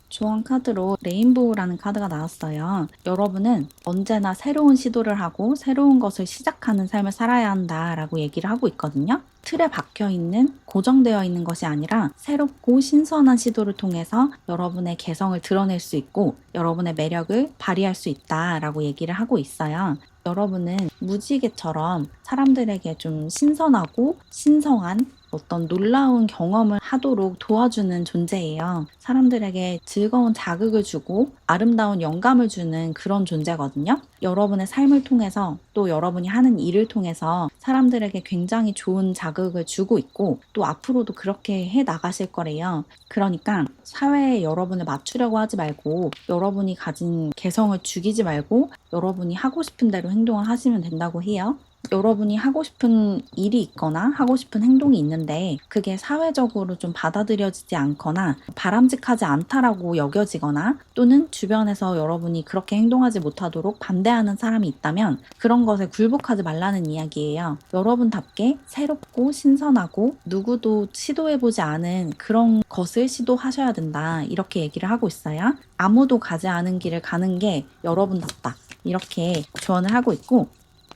조언 카드로 레인보우라는 카드가 나왔어요. 여러분은 언제나 새로운 시도를 하고 새로운 것을 시작하는 삶을 살아야 한다라고 얘기를 하고 있거든요. 틀에 박혀 있는, 고정되어 있는 것이 아니라 새롭고 신선한 시도를 통해서 여러분의 개성을 드러낼 수 있고 여러분의 매력을 발휘할 수 있다라고 얘기를 하고 있어요. 여러분은 무지개처럼 사람들에게 좀 신선하고 신성한 어떤 놀라운 경험을 하도록 도와주는 존재예요. 사람들에게 즐거운 자극을 주고 아름다운 영감을 주는 그런 존재거든요. 여러분의 삶을 통해서 또 여러분이 하는 일을 통해서 사람들에게 굉장히 좋은 자극을 주고 있고 또 앞으로도 그렇게 해 나가실 거래요. 그러니까 사회에 여러분을 맞추려고 하지 말고 여러분이 가진 개성을 죽이지 말고 여러분이 하고 싶은 대로 행동을 하시면 된다고 해요. 여러분이 하고 싶은 일이 있거나 하고 싶은 행동이 있는데 그게 사회적으로 좀 받아들여지지 않거나 바람직하지 않다라고 여겨지거나 또는 주변에서 여러분이 그렇게 행동하지 못하도록 반대하는 사람이 있다면 그런 것에 굴복하지 말라는 이야기예요. 여러분답게 새롭고 신선하고 누구도 시도해보지 않은 그런 것을 시도하셔야 된다. 이렇게 얘기를 하고 있어요. 아무도 가지 않은 길을 가는 게 여러분답다. 이렇게 조언을 하고 있고,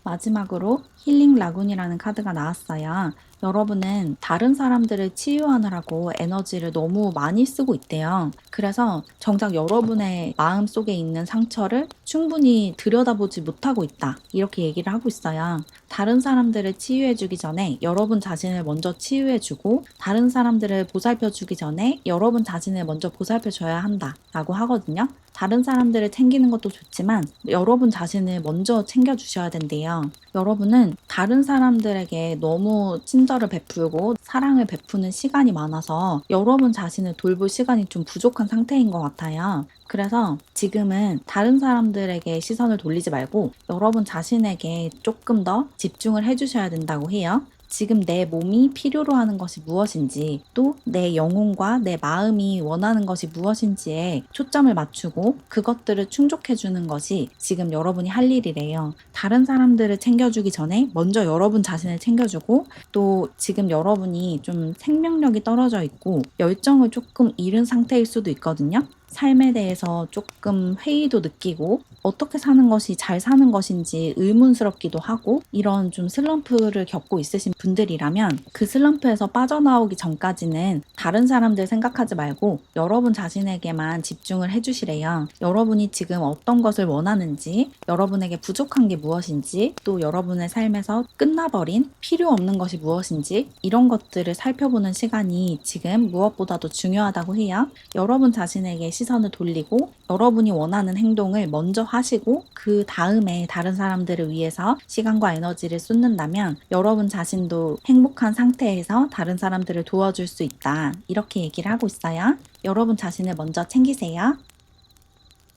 마지막으로 힐링 라군이라는 카드가 나왔어요. 여러분은 다른 사람들을 치유하느라고 에너지를 너무 많이 쓰고 있대요. 그래서 정작 여러분의 마음속에 있는 상처를 충분히 들여다보지 못하고 있다. 이렇게 얘기를 하고 있어요. 다른 사람들을 치유해주기 전에 여러분 자신을 먼저 치유해주고 다른 사람들을 보살펴주기 전에 여러분 자신을 먼저 보살펴줘야 한다. 라고 하거든요. 다른 사람들을 챙기는 것도 좋지만 여러분 자신을 먼저 챙겨주셔야 된대요. 여러분은 다른 사람들에게 너무 친절을 베풀고 사랑을 베푸는 시간이 많아서 여러분 자신을 돌볼 시간이 좀 부족한 상태인 것 같아요. 그래서 지금은 다른 사람들에게 시선을 돌리지 말고 여러분 자신에게 조금 더 집중을 해주셔야 된다고 해요. 지금 내 몸이 필요로 하는 것이 무엇인지, 또 내 영혼과 내 마음이 원하는 것이 무엇인지에 초점을 맞추고 그것들을 충족해주는 것이 지금 여러분이 할 일이래요. 다른 사람들을 챙겨주기 전에 먼저 여러분 자신을 챙겨주고, 또 지금 여러분이 좀 생명력이 떨어져 있고 열정을 조금 잃은 상태일 수도 있거든요. 삶에 대해서 조금 회의도 느끼고 어떻게 사는 것이 잘 사는 것인지 의문스럽기도 하고 이런 좀 슬럼프를 겪고 있으신 분들이라면 그 슬럼프에서 빠져나오기 전까지는 다른 사람들 생각하지 말고 여러분 자신에게만 집중을 해주시래요. 여러분이 지금 어떤 것을 원하는지, 여러분에게 부족한 게 무엇인지, 또 여러분의 삶에서 끝나버린 필요 없는 것이 무엇인지 이런 것들을 살펴보는 시간이 지금 무엇보다도 중요하다고 해요. 여러분 자신에게 시선을 돌리고 여러분이 원하는 행동을 먼저 하시고 그 다음에 다른 사람들을 위해서 시간과 에너지를 쏟는다면 여러분 자신도 행복한 상태에서 다른 사람들을 도와줄 수 있다. 이렇게 얘기를 하고 있어요. 여러분 자신을 먼저 챙기세요.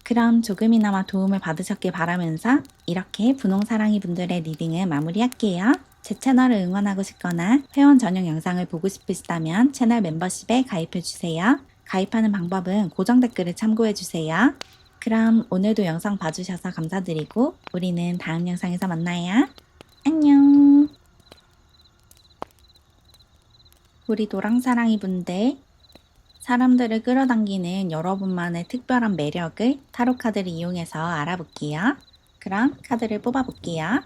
그럼 조금이나마 도움을 받으셨길 바라면서 이렇게 분홍사랑이 분들의 리딩을 마무리할게요. 제 채널을 응원하고 싶거나 회원 전용 영상을 보고 싶으시다면 채널 멤버십에 가입해주세요. 가입하는 방법은 고정 댓글을 참고해주세요. 그럼 오늘도 영상 봐주셔서 감사드리고 우리는 다음 영상에서 만나요. 안녕. 우리 노랑사랑이 분들, 사람들을 끌어당기는 여러분만의 특별한 매력을 타로 카드를 이용해서 알아볼게요. 그럼 카드를 뽑아볼게요.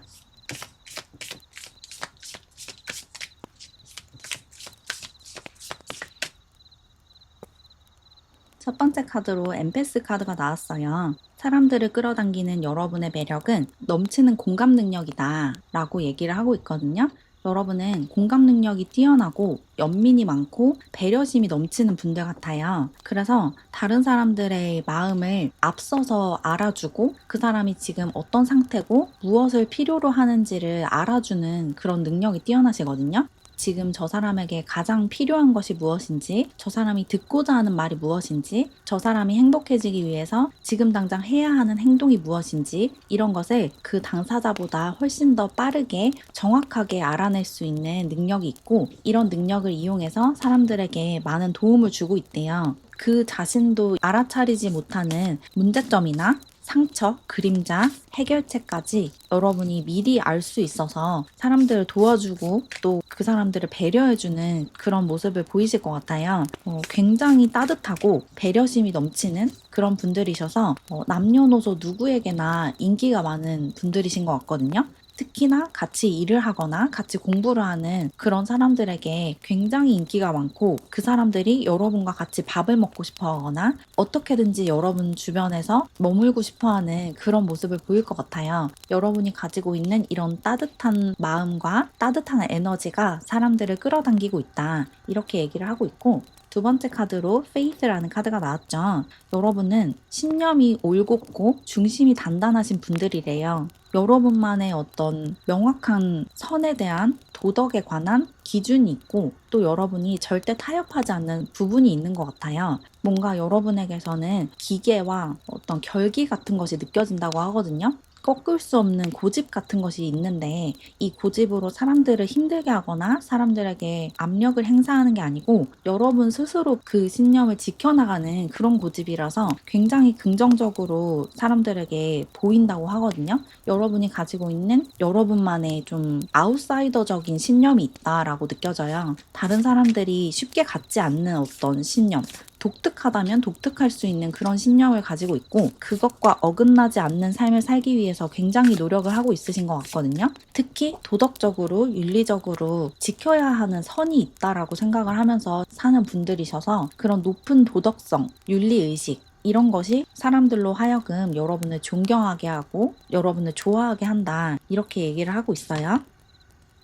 첫 번째 카드로 엠페스 카드가 나왔어요. 사람들을 끌어당기는 여러분의 매력은 넘치는 공감 능력이다 라고 얘기를 하고 있거든요. 여러분은 공감 능력이 뛰어나고 연민이 많고 배려심이 넘치는 분들 같아요. 그래서 다른 사람들의 마음을 앞서서 알아주고 그 사람이 지금 어떤 상태고 무엇을 필요로 하는지를 알아주는 그런 능력이 뛰어나시거든요. 지금 저 사람에게 가장 필요한 것이 무엇인지, 저 사람이 듣고자 하는 말이 무엇인지, 저 사람이 행복해지기 위해서 지금 당장 해야 하는 행동이 무엇인지 이런 것을 그 당사자보다 훨씬 더 빠르게 정확하게 알아낼 수 있는 능력이 있고 이런 능력을 이용해서 사람들에게 많은 도움을 주고 있대요. 그 자신도 알아차리지 못하는 문제점이나 상처, 그림자, 해결책까지 여러분이 미리 알 수 있어서 사람들을 도와주고 또 그 사람들을 배려해주는 그런 모습을 보이실 것 같아요. 굉장히 따뜻하고 배려심이 넘치는 그런 분들이셔서 남녀노소 누구에게나 인기가 많은 분들이신 것 같거든요. 특히나 같이 일을 하거나 같이 공부를 하는 그런 사람들에게 굉장히 인기가 많고 그 사람들이 여러분과 같이 밥을 먹고 싶어 하거나 어떻게든지 여러분 주변에서 머물고 싶어 하는 그런 모습을 보일 것 같아요. 여러분이 가지고 있는 이런 따뜻한 마음과 따뜻한 에너지가 사람들을 끌어당기고 있다. 이렇게 얘기를 하고 있고 두 번째 카드로 페이스라는 카드가 나왔죠. 여러분은 신념이 올곧고 중심이 단단하신 분들이래요. 여러분만의 어떤 명확한 선에 대한 도덕에 관한 기준이 있고 또 여러분이 절대 타협하지 않는 부분이 있는 것 같아요. 뭔가 여러분에게서는 기계와 어떤 결기 같은 것이 느껴진다고 하거든요. 꺾을 수 없는 고집 같은 것이 있는데 이 고집으로 사람들을 힘들게 하거나 사람들에게 압력을 행사하는 게 아니고 여러분 스스로 그 신념을 지켜나가는 그런 고집이라서 굉장히 긍정적으로 사람들에게 보인다고 하거든요. 여러분이 가지고 있는 여러분만의 좀 아웃사이더적인 신념이 있다라고 느껴져요. 다른 사람들이 쉽게 갖지 않는 어떤 신념, 독특하다면 독특할 수 있는 그런 신념을 가지고 있고 그것과 어긋나지 않는 삶을 살기 위해서 굉장히 노력을 하고 있으신 것 같거든요. 특히 도덕적으로 윤리적으로 지켜야 하는 선이 있다라고 생각을 하면서 사는 분들이셔서 그런 높은 도덕성, 윤리의식 이런 것이 사람들로 하여금 여러분을 존경하게 하고 여러분을 좋아하게 한다 이렇게 얘기를 하고 있어요.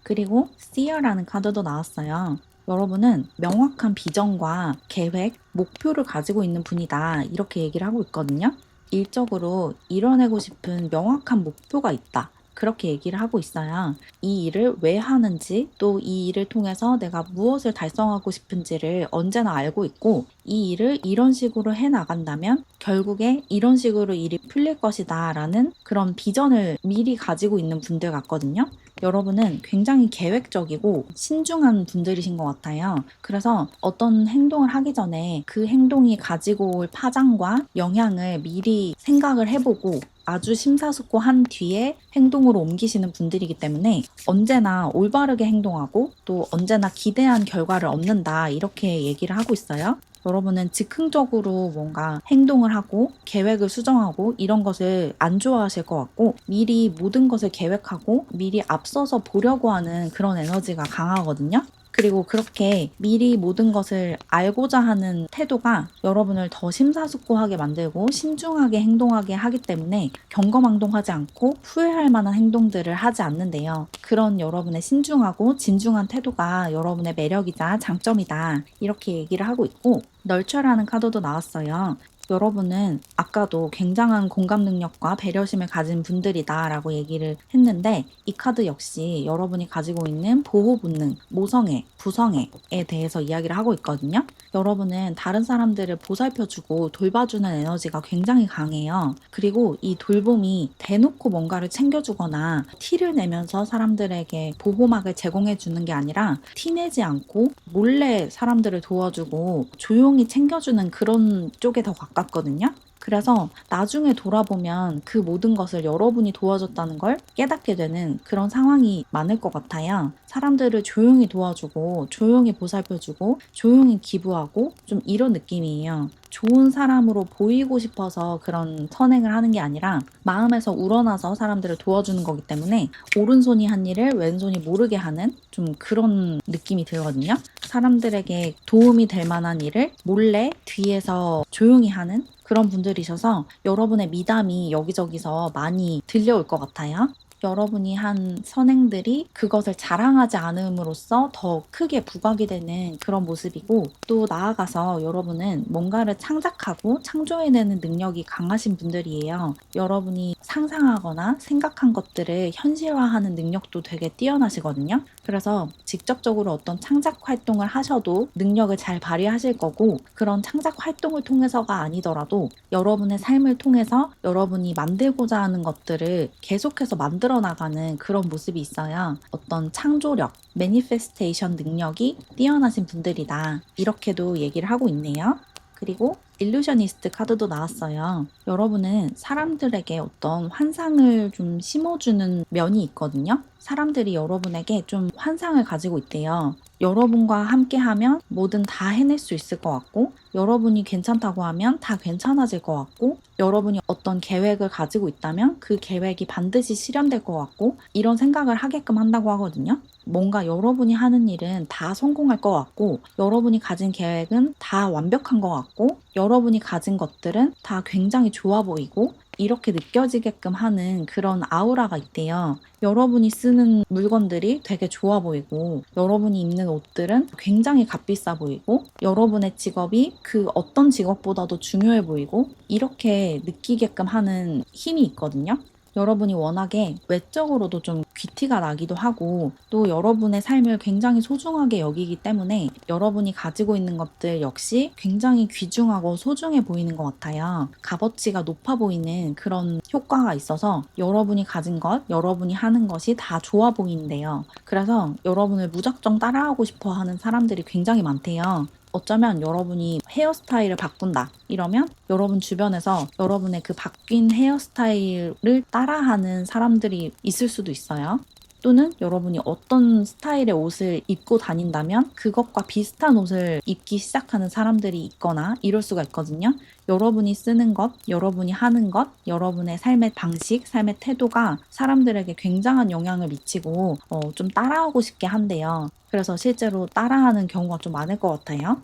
그리고 Seer라는 카드도 나왔어요. 여러분은 명확한 비전과 계획, 목표를 가지고 있는 분이다 이렇게 얘기를 하고 있거든요. 일적으로 이뤄내고 싶은 명확한 목표가 있다. 그렇게 얘기를 하고 있어요. 이 일을 왜 하는지 또 이 일을 통해서 내가 무엇을 달성하고 싶은지를 언제나 알고 있고 이 일을 이런 식으로 해 나간다면 결국에 이런 식으로 일이 풀릴 것이다 라는 그런 비전을 미리 가지고 있는 분들 같거든요. 여러분은 굉장히 계획적이고 신중한 분들이신 것 같아요. 그래서 어떤 행동을 하기 전에 그 행동이 가지고 올 파장과 영향을 미리 생각을 해보고 아주 심사숙고한 뒤에 행동으로 옮기시는 분들이기 때문에 언제나 올바르게 행동하고 또 언제나 기대한 결과를 얻는다 이렇게 얘기를 하고 있어요. 여러분은 즉흥적으로 뭔가 행동을 하고 계획을 수정하고 이런 것을 안 좋아하실 것 같고 미리 모든 것을 계획하고 미리 앞서서 보려고 하는 그런 에너지가 강하거든요. 그리고 그렇게 미리 모든 것을 알고자 하는 태도가 여러분을 더 심사숙고하게 만들고 신중하게 행동하게 하기 때문에 경거망동하지 않고 후회할 만한 행동들을 하지 않는데요. 그런 여러분의 신중하고 진중한 태도가 여러분의 매력이자 장점이다. 이렇게 얘기를 하고 있고 널처라는 카드도 나왔어요. 여러분은 아까도 굉장한 공감 능력과 배려심을 가진 분들이다 라고 얘기를 했는데 이 카드 역시 여러분이 가지고 있는 보호 본능, 모성애, 부성애에 대해서 이야기를 하고 있거든요. 여러분은 다른 사람들을 보살펴주고 돌봐주는 에너지가 굉장히 강해요. 그리고 이 돌봄이 대놓고 뭔가를 챙겨주거나 티를 내면서 사람들에게 보호막을 제공해주는 게 아니라 티내지 않고 몰래 사람들을 도와주고 조용히 챙겨주는 그런 쪽에 더 가깝거든요. 그래서 나중에 돌아보면 그 모든 것을 여러분이 도와줬다는 걸 깨닫게 되는 그런 상황이 많을 것 같아요. 사람들을 조용히 도와주고 조용히 보살펴주고 조용히 기부하고 좀 이런 느낌이에요. 좋은 사람으로 보이고 싶어서 그런 선행을 하는 게 아니라 마음에서 우러나서 사람들을 도와주는 거기 때문에 오른손이 한 일을 왼손이 모르게 하는 좀 그런 느낌이 들거든요. 사람들에게 도움이 될 만한 일을 몰래 뒤에서 조용히 하는 그런 분들이셔서 여러분의 미담이 여기저기서 많이 들려올 것 같아요. 여러분이 한 선행들이 그것을 자랑하지 않음으로써 더 크게 부각이 되는 그런 모습이고 또 나아가서 여러분은 뭔가를 창작하고 창조해내는 능력이 강하신 분들이에요. 여러분이 상상하거나 생각한 것들을 현실화하는 능력도 되게 뛰어나시거든요. 그래서 직접적으로 어떤 창작 활동을 하셔도 능력을 잘 발휘하실 거고 그런 창작 활동을 통해서가 아니더라도 여러분의 삶을 통해서 여러분이 만들고자 하는 것들을 계속해서 만들어 나가는 그런 모습이 있어요. 어떤 창조력, 매니페스테이션 능력이 뛰어나신 분들이다. 이렇게도 얘기를 하고 있네요. 그리고 일루셔니스트 카드도 나왔어요. 여러분은 사람들에게 어떤 환상을 좀 심어주는 면이 있거든요. 사람들이 여러분에게 좀 환상을 가지고 있대요. 여러분과 함께하면 뭐든 다 해낼 수 있을 것 같고 여러분이 괜찮다고 하면 다 괜찮아질 것 같고 여러분이 어떤 계획을 가지고 있다면 그 계획이 반드시 실현될 것 같고 이런 생각을 하게끔 한다고 하거든요. 뭔가 여러분이 하는 일은 다 성공할 것 같고 여러분이 가진 계획은 다 완벽한 것 같고 여러분이 가진 것들은 다 굉장히 좋아 보이고 이렇게 느껴지게끔 하는 그런 아우라가 있대요. 여러분이 쓰는 물건들이 되게 좋아 보이고 여러분이 입는 옷들은 굉장히 값비싸 보이고 여러분의 직업이 그 어떤 직업보다도 중요해 보이고 이렇게 느끼게끔 하는 힘이 있거든요. 여러분이 워낙에 외적으로도 좀 귀티가 나기도 하고 또 여러분의 삶을 굉장히 소중하게 여기기 때문에 여러분이 가지고 있는 것들 역시 굉장히 귀중하고 소중해 보이는 것 같아요. 값어치가 높아 보이는 그런 효과가 있어서 여러분이 가진 것, 여러분이 하는 것이 다 좋아 보이는데요. 그래서 여러분을 무작정 따라하고 싶어 하는 사람들이 굉장히 많대요. 어쩌면 여러분이 헤어스타일을 바꾼다 이러면 여러분 주변에서 여러분의 그 바뀐 헤어스타일을 따라하는 사람들이 있을 수도 있어요. 또는 여러분이 어떤 스타일의 옷을 입고 다닌다면 그것과 비슷한 옷을 입기 시작하는 사람들이 있거나 이럴 수가 있거든요. 여러분이 쓰는 것, 여러분이 하는 것, 여러분의 삶의 방식, 삶의 태도가 사람들에게 굉장한 영향을 미치고 좀 따라하고 싶게 한대요. 그래서 실제로 따라하는 경우가 좀 많을 것 같아요.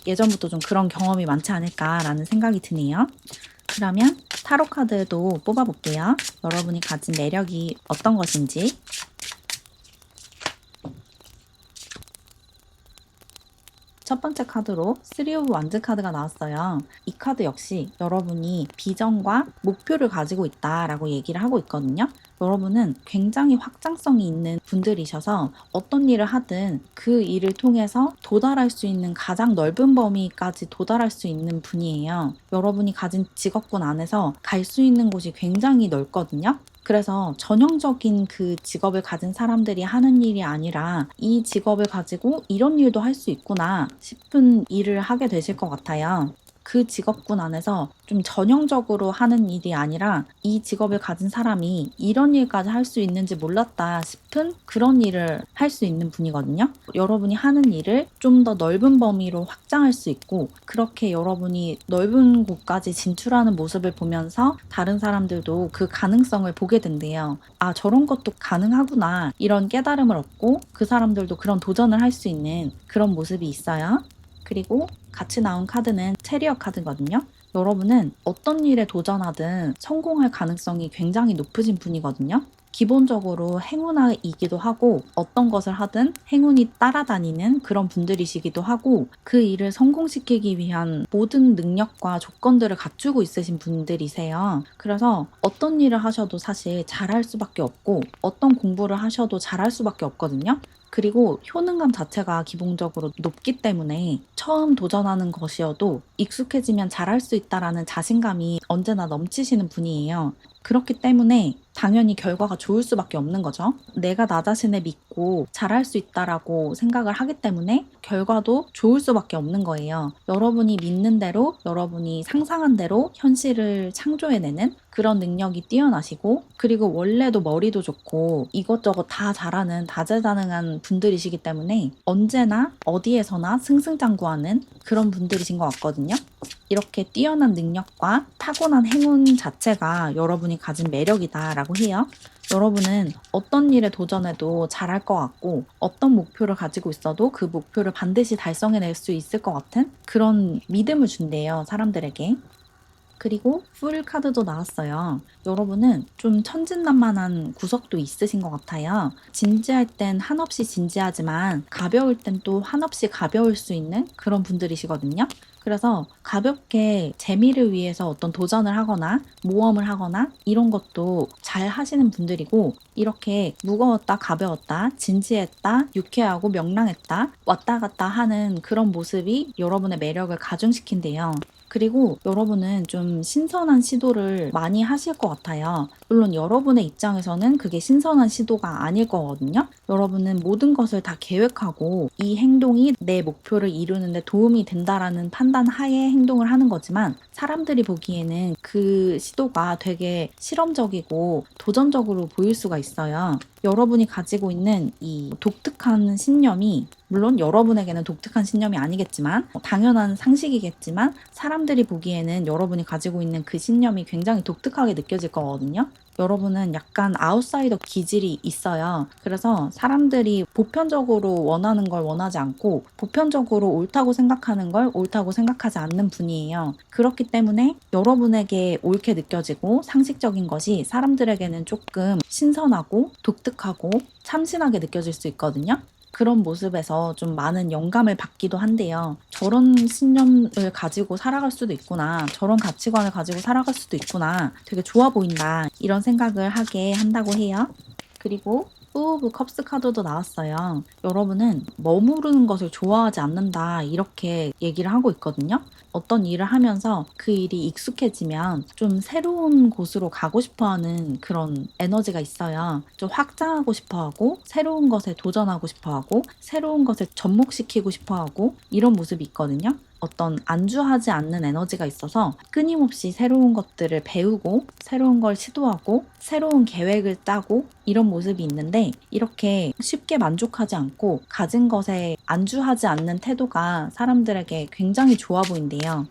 예전부터 좀 그런 경험이 많지 않을까라는 생각이 드네요. 그러면 타로 카드도 뽑아볼게요. 여러분이 가진 매력이 어떤 것인지. 첫 번째 카드로 3 오브 완즈 카드가 나왔어요. 이 카드 역시 여러분이 비전과 목표를 가지고 있다라고 얘기를 하고 있거든요. 여러분은 굉장히 확장성이 있는 분들이셔서 어떤 일을 하든 그 일을 통해서 도달할 수 있는 가장 넓은 범위까지 도달할 수 있는 분이에요. 여러분이 가진 직업군 안에서 갈 수 있는 곳이 굉장히 넓거든요. 그래서 전형적인 그 직업을 가진 사람들이 하는 일이 아니라 이 직업을 가지고 이런 일도 할 수 있구나 싶은 일을 하게 되실 것 같아요. 그 직업군 안에서 좀 전형적으로 하는 일이 아니라 이 직업을 가진 사람이 이런 일까지 할 수 있는지 몰랐다 싶은 그런 일을 할 수 있는 분이거든요. 여러분이 하는 일을 좀 더 넓은 범위로 확장할 수 있고 그렇게 여러분이 넓은 곳까지 진출하는 모습을 보면서 다른 사람들도 그 가능성을 보게 된대요. 아, 저런 것도 가능하구나. 이런 깨달음을 얻고 그 사람들도 그런 도전을 할 수 있는 그런 모습이 있어요. 그리고 같이 나온 카드는 체리어 카드거든요. 여러분은 어떤 일에 도전하든 성공할 가능성이 굉장히 높으신 분이거든요. 기본적으로 행운아이기도 하고 어떤 것을 하든 행운이 따라다니는 그런 분들이시기도 하고 그 일을 성공시키기 위한 모든 능력과 조건들을 갖추고 있으신 분들이세요. 그래서 어떤 일을 하셔도 사실 잘할 수밖에 없고 어떤 공부를 하셔도 잘할 수밖에 없거든요. 그리고 효능감 자체가 기본적으로 높기 때문에 처음 도전하는 것이어도 익숙해지면 잘할 수 있다라는 자신감이 언제나 넘치시는 분이에요. 그렇기 때문에 당연히 결과가 좋을 수밖에 없는 거죠. 내가 나 자신을 믿고 잘할 수 있다라고 생각을 하기 때문에 결과도 좋을 수밖에 없는 거예요. 여러분이 믿는 대로, 여러분이 상상한 대로 현실을 창조해내는 그런 능력이 뛰어나시고, 그리고 원래도 머리도 좋고 이것저것 다 잘하는 다재다능한 분들이시기 때문에 언제나 어디에서나 승승장구하는 그런 분들이신 것 같거든요. 이렇게 뛰어난 능력과 타고난 행운 자체가 여러분이 가진 매력이다라고 해요. 여러분은 어떤 일에 도전해도 잘할 것 같고 어떤 목표를 가지고 있어도 그 목표를 반드시 달성해낼 수 있을 것 같은 그런 믿음을 준대요, 사람들에게. 그리고 풀 카드도 나왔어요. 여러분은 좀 천진난만한 구석도 있으신 것 같아요. 진지할 땐 한없이 진지하지만 가벼울 땐 또 한없이 가벼울 수 있는 그런 분들이시거든요. 그래서 가볍게 재미를 위해서 어떤 도전을 하거나 모험을 하거나 이런 것도 잘 하시는 분들이고 이렇게 무거웠다 가벼웠다 진지했다 유쾌하고 명랑했다 왔다 갔다 하는 그런 모습이 여러분의 매력을 가중시킨대요. 그리고 여러분은 좀 신선한 시도를 많이 하실 것 같아요. 물론 여러분의 입장에서는 그게 신선한 시도가 아닐 거거든요. 여러분은 모든 것을 다 계획하고 이 행동이 내 목표를 이루는 데 도움이 된다라는 판단 하에 행동을 하는 거지만 사람들이 보기에는 그 시도가 되게 실험적이고 도전적으로 보일 수가 있어요. 여러분이 가지고 있는 이 독특한 신념이 물론 여러분에게는 독특한 신념이 아니겠지만 당연한 상식이겠지만 사람들이 보기에는 여러분이 가지고 있는 그 신념이 굉장히 독특하게 느껴질 거거든요. 여러분은 약간 아웃사이더 기질이 있어요. 그래서 사람들이 보편적으로 원하는 걸 원하지 않고 보편적으로 옳다고 생각하는 걸 옳다고 생각하지 않는 분이에요. 그렇기 때문에 여러분에게 옳게 느껴지고 상식적인 것이 사람들에게는 조금 신선하고 독특하고 참신하게 느껴질 수 있거든요. 그런 모습에서 좀 많은 영감을 받기도 한데요. 저런 신념을 가지고 살아갈 수도 있구나. 저런 가치관을 가지고 살아갈 수도 있구나. 되게 좋아 보인다. 이런 생각을 하게 한다고 해요. 그리고 오브 컵스 카드도 나왔어요. 여러분은 머무르는 것을 좋아하지 않는다. 이렇게 얘기를 하고 있거든요. 어떤 일을 하면서 그 일이 익숙해지면 좀 새로운 곳으로 가고 싶어 하는 그런 에너지가 있어요. 좀 확장하고 싶어 하고, 새로운 것에 도전하고 싶어 하고, 새로운 것을 접목시키고 싶어 하고, 이런 모습이 있거든요. 어떤 안주하지 않는 에너지가 있어서 끊임없이 새로운 것들을 배우고 새로운 걸 시도하고 새로운 계획을 짜고 이런 모습이 있는데, 이렇게 쉽게 만족하지 않고 가진 것에 안주하지 않는 태도가 사람들에게 굉장히 좋아 보인대요.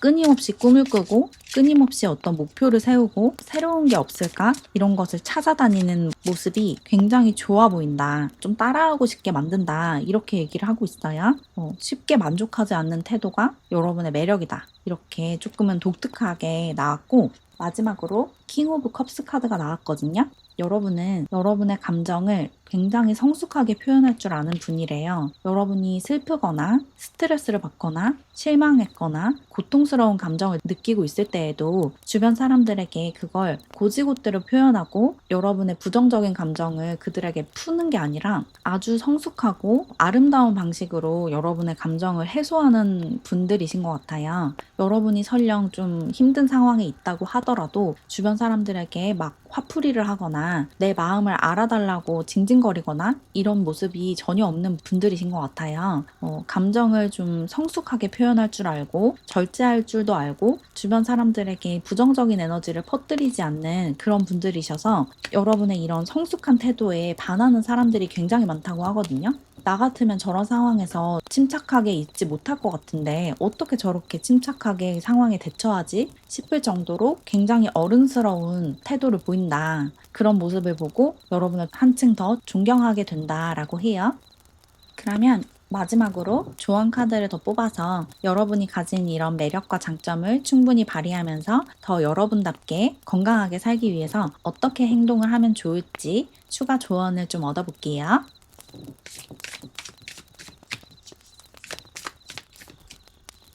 끊임없이 꿈을 꾸고 끊임없이 어떤 목표를 세우고 새로운 게 없을까? 이런 것을 찾아다니는 모습이 굉장히 좋아 보인다. 좀 따라하고 싶게 만든다. 이렇게 얘기를 하고 있어요. 쉽게 만족하지 않는 태도가 여러분의 매력이다. 이렇게 조금은 독특하게 나왔고, 마지막으로 킹 오브 컵스 카드가 나왔거든요. 여러분은 여러분의 감정을 굉장히 성숙하게 표현할 줄 아는 분이래요. 여러분이 슬프거나 스트레스를 받거나 실망했거나 고통스러운 감정을 느끼고 있을 때에도 주변 사람들에게 그걸 고지고대로 표현하고 여러분의 부정적인 감정을 그들에게 푸는 게 아니라 아주 성숙하고 아름다운 방식으로 여러분의 감정을 해소하는 분들이신 것 같아요. 여러분이 설령 좀 힘든 상황에 있다고 하더라도 주변 사람들에게 막 화풀이를 하거나 내 마음을 알아달라고 징징거리거나 이런 모습이 전혀 없는 분들이신 것 같아요. 감정을 좀 성숙하게 표현할 줄 알고 절제할 줄도 알고 주변 사람들에게 부정적인 에너지를 퍼뜨리지 않는 그런 분들이셔서 여러분의 이런 성숙한 태도에 반하는 사람들이 굉장히 많다고 하거든요. 나 같으면 저런 상황에서 침착하게 있지 못할 것 같은데 어떻게 저렇게 침착하게 상황에 대처하지? 싶을 정도로 굉장히 어른스러운 태도를 보인다. 그런 모습을 보고 여러분을 한층 더 존경하게 된다라고 해요. 그러면 마지막으로 조언 카드를 더 뽑아서 여러분이 가진 이런 매력과 장점을 충분히 발휘하면서 더 여러분답게 건강하게 살기 위해서 어떻게 행동을 하면 좋을지 추가 조언을 좀 얻어볼게요.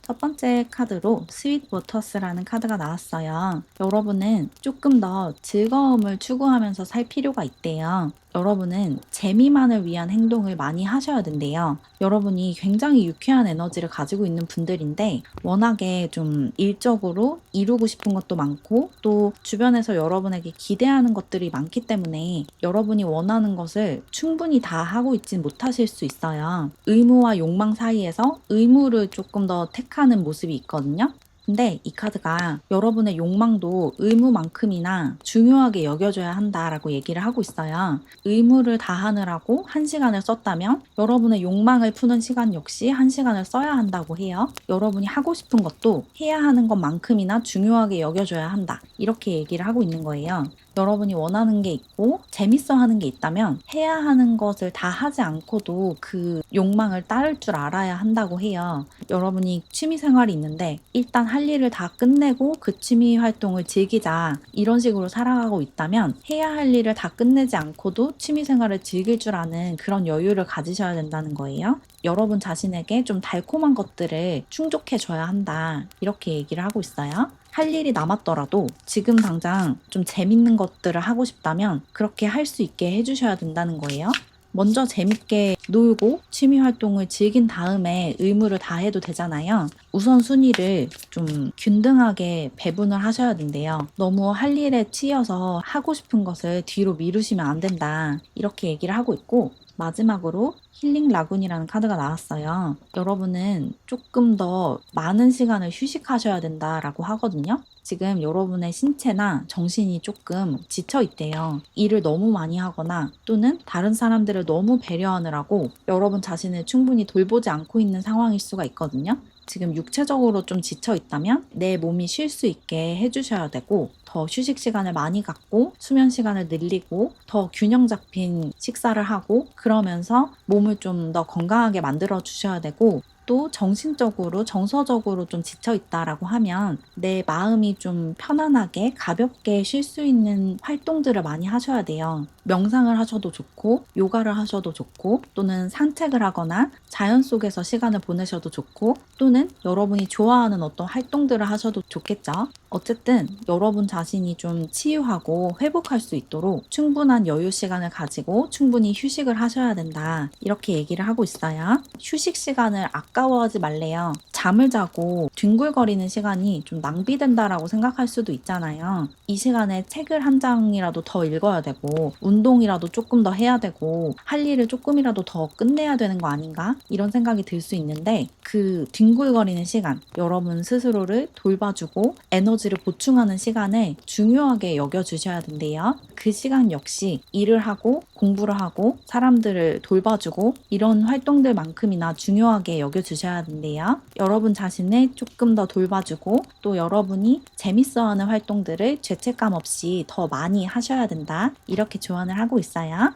첫 번째 카드로 스윗 워터스라는 카드가 나왔어요. 여러분은 조금 더 즐거움을 추구하면서 살 필요가 있대요. 여러분은 재미만을 위한 행동을 많이 하셔야 된대요. 여러분이 굉장히 유쾌한 에너지를 가지고 있는 분들인데 워낙에 좀 일적으로 이루고 싶은 것도 많고 또 주변에서 여러분에게 기대하는 것들이 많기 때문에 여러분이 원하는 것을 충분히 다 하고 있진 못하실 수 있어요. 의무와 욕망 사이에서 의무를 조금 더 택하는 모습이 있거든요. 근데 이 카드가 여러분의 욕망도 의무만큼이나 중요하게 여겨줘야 한다라고 얘기를 하고 있어요. 의무를 다 하느라고 1시간을 썼다면 여러분의 욕망을 푸는 시간 역시 1시간을 써야 한다고 해요. 여러분이 하고 싶은 것도 해야 하는 것만큼이나 중요하게 여겨줘야 한다. 이렇게 얘기를 하고 있는 거예요. 여러분이 원하는 게 있고 재밌어 하는 게 있다면 해야 하는 것을 다 하지 않고도 그 욕망을 따를 줄 알아야 한다고 해요. 여러분이 취미 생활이 있는데 일단 할 일을 다 끝내고 그 취미 활동을 즐기자 이런 식으로 살아가고 있다면 해야 할 일을 다 끝내지 않고도 취미 생활을 즐길 줄 아는 그런 여유를 가지셔야 된다는 거예요. 여러분 자신에게 좀 달콤한 것들을 충족해 줘야 한다. 이렇게 얘기를 하고 있어요. 할 일이 남았더라도 지금 당장 좀 재밌는 것들을 하고 싶다면 그렇게 할 수 있게 해주셔야 된다는 거예요. 먼저 재밌게 놀고 취미 활동을 즐긴 다음에 의무를 다 해도 되잖아요. 우선순위를 좀 균등하게 배분을 하셔야 된대요. 너무 할 일에 치여서 하고 싶은 것을 뒤로 미루시면 안 된다. 이렇게 얘기를 하고 있고, 마지막으로 힐링 라군이라는 카드가 나왔어요. 여러분은 조금 더 많은 시간을 휴식하셔야 된다라고 하거든요. 지금 여러분의 신체나 정신이 조금 지쳐 있대요. 일을 너무 많이 하거나 또는 다른 사람들을 너무 배려하느라고 여러분 자신을 충분히 돌보지 않고 있는 상황일 수가 있거든요. 지금 육체적으로 좀 지쳐 있다면 내 몸이 쉴 수 있게 해주셔야 되고, 더 휴식 시간을 많이 갖고 수면 시간을 늘리고 더 균형 잡힌 식사를 하고 그러면서 몸을 좀 더 건강하게 만들어 주셔야 되고, 또 정신적으로 정서적으로 좀 지쳐 있다라고 하면 내 마음이 좀 편안하게 가볍게 쉴 수 있는 활동들을 많이 하셔야 돼요. 명상을 하셔도 좋고 요가를 하셔도 좋고 또는 산책을 하거나 자연 속에서 시간을 보내셔도 좋고 또는 여러분이 좋아하는 어떤 활동들을 하셔도 좋겠죠. 어쨌든 여러분 자신이 좀 치유하고 회복할 수 있도록 충분한 여유 시간을 가지고 충분히 휴식을 하셔야 된다. 이렇게 얘기를 하고 있어요. 휴식 시간을 아까워하지 말래요. 잠을 자고 뒹굴거리는 시간이 좀 낭비된다라고 생각할 수도 있잖아요. 이 시간에 책을 한 장이라도 더 읽어야 되고 운동이라도 조금 더 해야 되고 할 일을 조금이라도 더 끝내야 되는 거 아닌가? 이런 생각이 들 수 있는데 그 뒹굴거리는 시간, 여러분 스스로를 돌봐주고 에너지를 보충하는 시간을 중요하게 여겨주셔야 된대요. 그 시간 역시 일을 하고 공부를 하고 사람들을 돌봐주고 이런 활동들만큼이나 중요하게 여겨주셔야 된대요. 여러분 자신을 조금 더 돌봐주고 또 여러분이 재밌어하는 활동들을 죄책감 없이 더 많이 하셔야 된다. 이렇게 조언을 하고 있어요.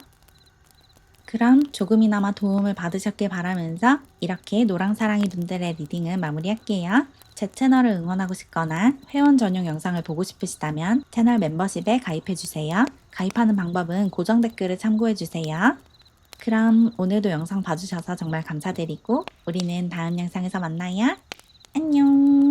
그럼 조금이나마 도움을 받으셨길 바라면서 이렇게 노랑사랑이 분들의 리딩을 마무리할게요. 제 채널을 응원하고 싶거나 회원 전용 영상을 보고 싶으시다면 채널 멤버십에 가입해주세요. 가입하는 방법은 고정 댓글을 참고해주세요. 그럼 오늘도 영상 봐주셔서 정말 감사드리고 우리는 다음 영상에서 만나요. 안녕.